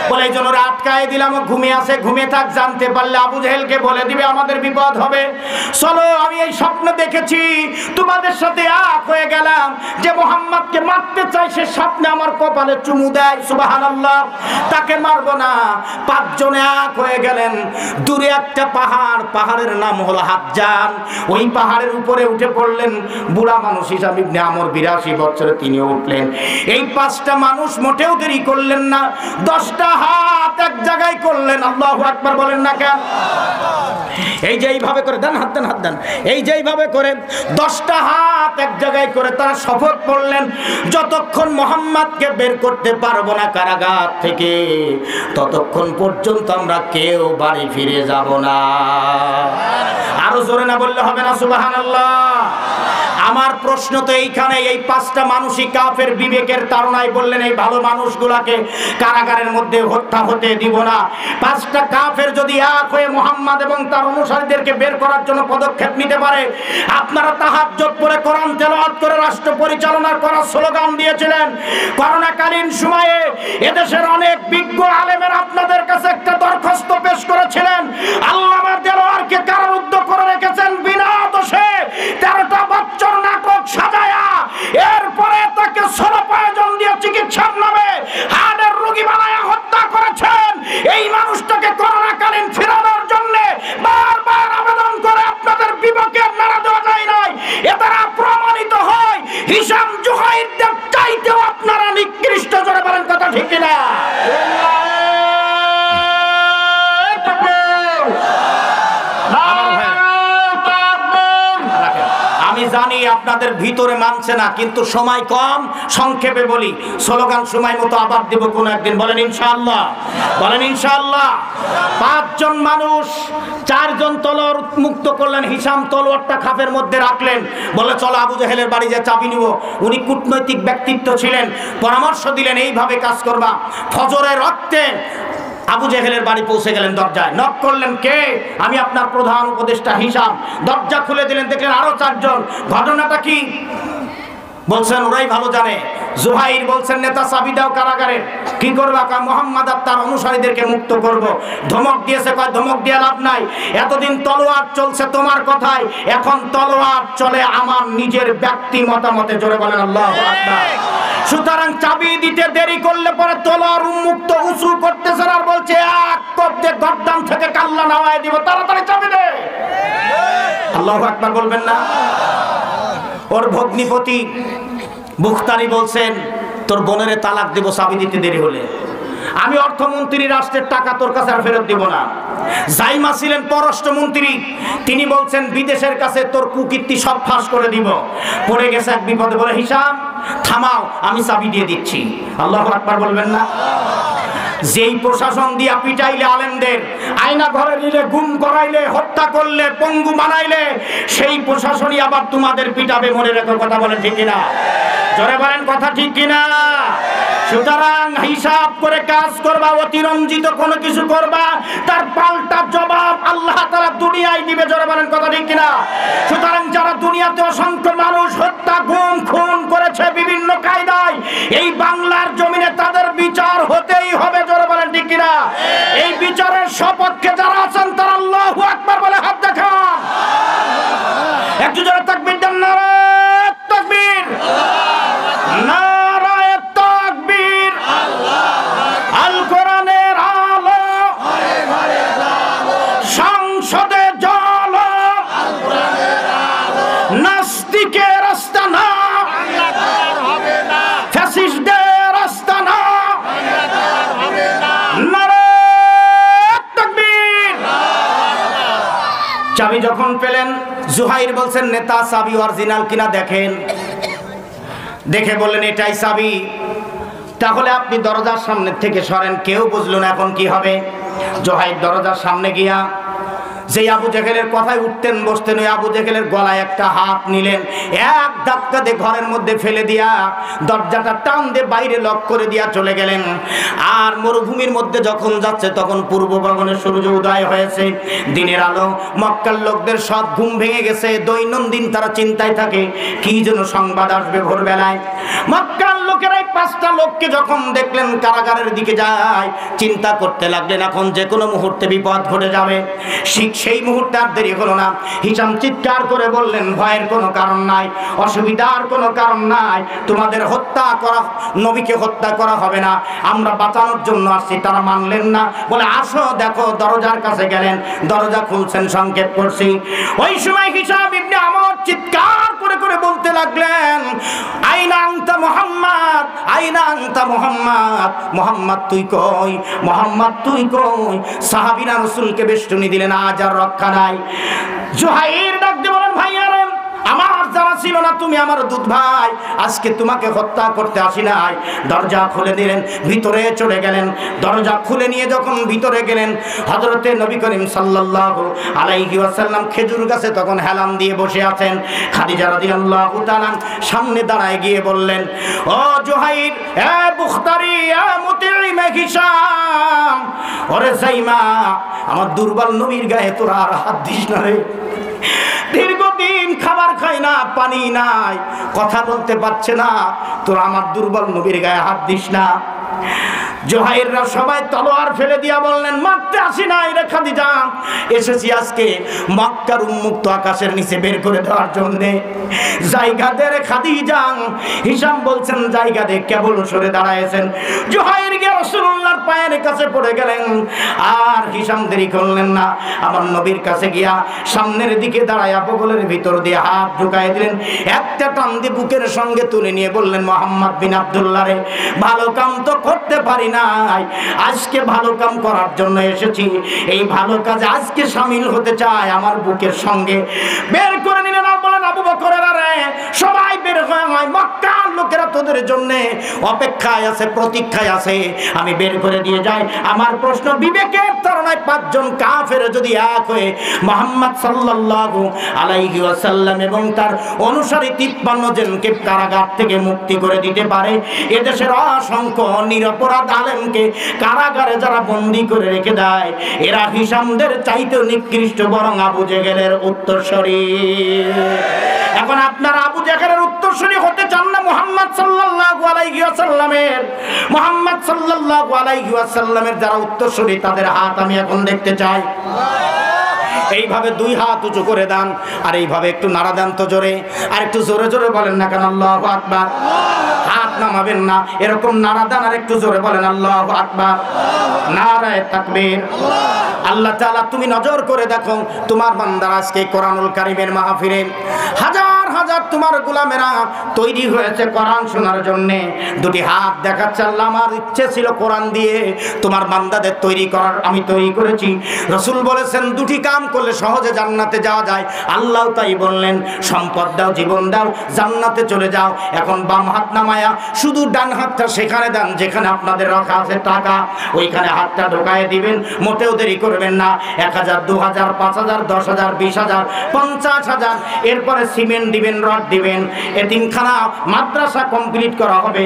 A: বলে এই জন্য আটকায় দিলাম, ঘুমিয়ে আছে, ঘুমিয়ে থাক, জানতে পারলে আবু জেহেলকে বলে দিবে আমাদের বিপদ হবে। চলো, আমি এই স্বপ্ন দেখেছি, তোমাদের সাথে এক হয়ে গেলাম, যে মুহাম্মদকে মারতে চাই সে স্বপ্নে আমার কপালে চুমু দেয়। সুবহানাল্লাহ, তাকে মারবো না। 5 জন এক হয়ে গেলেন। দূরে একটা পাহাড়, পাহাড়ের নাম হলো হাজ্জান। ওই পাহাড়ের উপরে উঠে পড়লেন বুড়া মানুষ হিসাব ইবনে আমর, 82 বছরে তিনিও উঠলেন। এই 5টা মানুষ মোটেও দেরি করলেন না, 10টা হাত এক জায়গায় করলেন। আল্লাহু আকবার বলেন না কেন? এই যে এইভাবে করে দেন, হাত দেন, হাত দেন, এই যে এইভাবে করে 10টা হাত এক জায়গায় করে তারা শপথ করলেন, যতক্ষণ মুহাম্মদকে বের করতে পারবো না কারাগার থেকে, ততক্ষণ পর্যন্ত আমরা কেউ বাড়ি ফিরে যাব না। আরো জোরে না বললে হবে না সুবহানাল্লাহ। আমার প্রশ্ন তো এইখানে, এই 5টা মানুষই কাফের বিবেকের তাড়নায় বললেন এই ভালো মানুষগুলাকে কারাগারের মধ্যে হত্যা হতে দিব না। 5টা কাফের যদি এক হয়ে মুহাম্মদ এবং তার অনুসারীদেরকে বের করার জন্য পদক্ষেপ নিতে পারে, আপনারা তাহাজ্জুদ পড়ে কোরআন তেলাওয়াত করে রাষ্ট্র পরিচালনার করার স্লোগান দিয়েছিলেন। করোনাকালীন সময়ে এদেশের অনেক বিজ্ঞ আলেমের আপনাদের কাছে একটা দরখাস্ত পেশ করেছিলেন, আল্লামা দেলোয়ারকে কারারুদ্ধ করে রেখেছেন বিনা দোষে, 13টা বছর নাটক সাজায়া, এরপরে তাকে 16 প্রয়োজন দিয়ে চিকিৎসার নামে হার্টের রোগী বানায়া হত্যা করেছেন। এই মানুষটাকে করোনাকালীন ফেরানোর জন্য বারবার আবেদন করে আপনাদের বিবেকে নাড়া দেওয়া যায় নাই। এ দ্বারা প্রমাণিত হয় হিসাম জুহাইরদের চাইতেও আপনারা নিকৃষ্ট। জোরে বলেন কথা ঠিক কিনা? জানি আপনাদের ভিতরে মানছে না, কিন্তু সময় কম, সংক্ষেপে বলি, স্লোগান সময় মতো আবার দেব কোন একদিন। বলেন ইনশাআল্লাহ, বলেন ইনশাআল্লাহ। 5 জন মানুষ, 4 জন তলোয়ার মুক্ত করলেন, হিসাম তলোয়ারটা খাপের মধ্যে রাখলেন, বলে চলো আবু জেহেলের বাড়ি যে চাবি নিব। উনি কূটনৈতিক ব্যক্তিত্ব ছিলেন, পরামর্শ দিলেন এইভাবে কাজ করবা। ফজরের রক্তে আবু জেহেলের বাড়ি পৌঁছে গেলেন, দরজায় নক করলেন, কে? আমি আপনার প্রধান উপদেষ্টা হিসাম। দরজা খুলে দিলেন, দেখলেন আরো 4 জন। ঘটনাটা কি? বলছেন ওরাই ভালো জানে। জুহাইর বলছেন, নেতা চাবি দাও কারাগারের। কি করবা? কয় মুহাম্মদ আর তার অনুসারীদেরকে মুক্ত করব। ধমক দিয়েছে, কয় ধমক দিয়ে লাভ নাই, এতদিন তলোয়ার চলছে তোমার কথায়, এখন তলোয়ার চলে আমার নিজের ব্যক্তি মতামতে। জোরে বলেন আল্লাহু আকবার। সুতরাং চাবি দিতে দেরি করলে পরে তলোয়ার উন্মুক্ত উঁচু করতেছে আর বলছে, এক করতে গর্দান থেকে কাল্লা নামায় দিব, তাড়াতাড়ি চাবি দে। আল্লাহু আকবার বলবেন না? ওর ভগ্নিপতি বুখতারি বলছেন, তোর বোনের তালাক দেব চাবি দিতে দেরি হলে। আমি অর্থমন্ত্রী, রাষ্ট্রের টাকা তোর কাছে আর ফেরত দিব না। জাইমা ছিলেন পররাষ্ট্রমন্ত্রী, তিনি বলছেন বিদেশের কাছে তোর কুকীর্তি সব ফাঁস করে দিব। পড়ে গেছে এক বিপদে, বলে হিসাম থামাও, আমি চাবি দিয়ে দিচ্ছি। আল্লাহু আকবার বলবেন না? যেই প্রশাসন দিয়া পিটাইলে আলেমদের, আয়না ঘরে নিলে, গুম করাইলে, হত্যা করলে, পঙ্গু বানাইলে, সেই প্রশাসনই আবার তোমাদের পিটাবে। মনে রেখো, কথা বলেন ঠিক কিনা? জোরে বলেন কথা ঠিক কিনা? সুতরাং হিসাব করে কাজ করবা, অতিরঞ্জিত কোনো কিছু করবা, তার পাল্টা জবাব আল্লাহ তাআলা দুনিয়ায় দিবে। জোরে বলেন কথা ঠিক কিনা? সুতরাং যারা দুনিয়াতে অসংখ্য মানুষ হত্যা, গুম, খুন করেছে বিভিন্ন কায়দায়, এই বাংলার জমিনে তাদের বিচার হতেই হবে। জোরে বলেন ঠিক কিনা? এই বিচারের সপক্ষে যারা আছেন তারা আল্লাহু আকবার বলে হাত দেখান। একটু জোরে তাকবীর দেন, নারায়ে তাকবীর, নারায়ে তাকবীর। আল কোরআনের আলো সংসদে জ্বলো, নাস্তিকের আস্তানা, ফ্যাসিস্টদের আস্তানা। নারায়ে তাকবীর। চাবি যখন পেলেন, জুহাইর বলছেন নেতা চাবি অরিজিনাল কিনা দেখেন। দেখে বললেন এটাই চাবি। তাহলে আপনি দরজার সামনে থেকে সরেন। কেউ বুঝলো না এখন কি হবে। জুহাইর দরজার সামনে গিয়া যে আবু জেহেলের কথায় উঠতেন বসতেন, ওই আবু জেহেলের গলায় একটা হাত নিলেন, এক ধাক্কা দিয়ে ঘরের মধ্যে ফেলে দিয়া দরজাটা টান দিয়ে বাইরে লক করে দিয়া চলে গেলেন। আর মরুভূমির মধ্যে যখন যাচ্ছে তখন পূর্ব গগনে সূর্য উদয় হয়েছে, দিনের আলো। মক্কার লোকদের সব ঘুম ভেঙে গেছে। দৈনন্দিন তারা চিন্তায় থাকে কি যেন সংবাদ আসবে ভোরবেলায়। মক্কার লোকেরাই 5টা লোককে যখন দেখলেন কারাগারের দিকে যায়, চিন্তা করতে লাগলেন এখন যে কোনো মুহূর্তে বিপদ ঘটে যাবে। সেই মুহূর্তে আর দেরি হলো না। হিশাম চিৎকার করে বললেন ভয়ের কোনো কারণ নাই, অসুবিধার কোনো কারণ নাই, তোমাদের হত্যা করা, নবীকে হত্যা করা হবে না, আমরা বাঁচানোর জন্য আসছি। তারা মানলেন না, বলে আসো দেখো। দরজার কাছে গেলেন, দরজা খুলছেন, সংকেত করছি। ওই সময় হিশাম ইবনে আমর চিৎকার করে করে বলতে লাগলেন আইনা আনতা মুহাম্মদ, আইনা আনতা মুহাম্মদ, মুহাম্মদ তুই কই, মুহাম্মদ তুই কই। সাহাবীরা রাসূলকে বেষ্টনী দিলেন, আজ আর রক্ষা নাই। জুহাইর ডাক দিয়ে বলেন ভাইয়ারে, আমার জানা ছিল না তুমি আমার দুধ ভাই, আজকে তোমাকে হত্যা করতে আসি নাই। দরজা খুলে দিলেন, ভিতরে চলে গেলেন। দরজা খুলে নিয়ে যখন ভিতরে গেলেন, হযরতে নবী করিম সাল্লাল্লাহু আলাইহি ওয়াসাল্লাম খেজুর গাছে তখন হেলান দিয়ে বসে আছেন। খাদিজা রাদিয়াল্লাহু তাআলা সামনে দাঁড়ায় গিয়ে বললেন, ও জুহাইর, এ বুখতারি, এ মুতিঈম হিশাম, ওরে সাইমা, আমার দুর্বল নবীর গায়ে তোরা আর হাত দিস না রে। দীর্ঘদিন খাবার খায় না, পানি নাই, কথা বলতে পারছে না, তোরা আমার দুর্বল নবীর গায়ে হাত দিস না। জোহাইররা সবাই তলোয়ার ফেলে দিয়া বললেন মারতে আসি নাই রে খাদিজা, এসেছি আজকে মক্কার উন্মুক্ত আকাশের নিচে বের করে দেওয়ার জন্য। জায়গা দে রে খাদিজা। হিশাম বলছেন জায়গা দে, কেবল সরে দাঁড়ায়েছেন। জোহাইর গিয়ে রাসূলুল্লাহর পায়ের কাছে পড়ে গেলেন। আর হিশাম দেরি করলেন না, আমার নবীর কাছে গিয়া সামনের দিকে দাঁড়ায়া বগলের ভিতর দিয়ে হাত ঢুকাই দিলেন। একটা টান দিয়ে বুকের সঙ্গে তুলে নিয়ে বললেন, মুহাম্মদ বিন আব্দুল্লাহ রে, ভালো কাম তো করতে পারি নাই, আজকে ভালো কাম করার জন্য এসেছি। এই ভালো কাজে আজকে শামিল হতে চাই আমার বুকের সঙ্গে। বের করে নিলেন। আর বলেন আবু বকরের রে, সবাই বের হয়ে হয়, মক্কার লোকেরা তোদের জন্য অপেক্ষায় আছে, প্রতীক্ষায় আছে, আমি বের করে দিয়ে যাই। আমার প্রশ্ন, বিবেকের তাড়নায় 5 জন কাফের যদি এক হয়ে মুহাম্মদ সাল্লাল্লাহু আলাইহি ওয়াসাল্লাম এবং তার অনুসারী 53 জনকে কারাগার থেকে মুক্তি করে দিতে পারে, এদেশের অসংখ্য নিরপরাধ আলেমকে কারাগারে যারা বন্দী করে রেখে দেয়, এরা হিশামদের চাইতেও নিকৃষ্ট, বরং আবু জেহেলের উত্তরসূরি। এখন আপনারা আবু জেহেলের উত্তরসূরি হতে চান না মুহাম্মদ সাল্লাল্লাহু আলাইহি ওয়াসাল্লামের? মুহাম্মদ সাল্লাল্লাহু আলাইহি ওয়াসাল্লামের যারা উত্তরসূরি তাদের হাত আমি এখন দেখতে চাই। এইভাবে 2 হাত উঁচু করে দেন, আর এইভাবে একটু নাড়া দেন তো জোরে, আর একটু জোরে জোরে বলেন না কেন আল্লাহু আকবার। হাত নামাবেন না, এরকম নাড়া দেন, আর একটু জোরে বলেন আল্লাহু আকবার, নারায়ে তাকবীর। আল্লাহ তাআলা তুমি নজর করে দেখো, তোমার বান্দারা আজকে কোরআনুল কারীমের মাহফিলে হাজার হাজার তোমার গোলামেরা তৈরি হয়েছে কোরআন শোনার জন্য। 2টি হাত দেখাচ্ছে, আল্লাহ আমার ইচ্ছে ছিল কোরআন দিয়ে তোমার বান্দাদের তৈরি করার, আমি তৈরি করেছি। রাসূল বলেছেন 2টি কাম করলে সহজে জান্নাতে যাওয়া যায়। আল্লাহ তাই বললেন, সম্পদ দাও, জীবন দাও, জান্নাতে চলে যাও। এখন বাম হাত নামায়া শুধু ডান হাতটা সেখানে দেন যেখানে আপনাদের রাখা আছে টাকা, ওইখানে হাতটা ঢোকায় দিবেন। মোটেও দেরি করবেন না। 1000, 2000, 5000, 10000, 20000, 50000, এরপরে সিমেন্ট দিবেন, রড দিবেন। এতিমখানা, মাদ্রাসা কমপ্লিট করা হবে।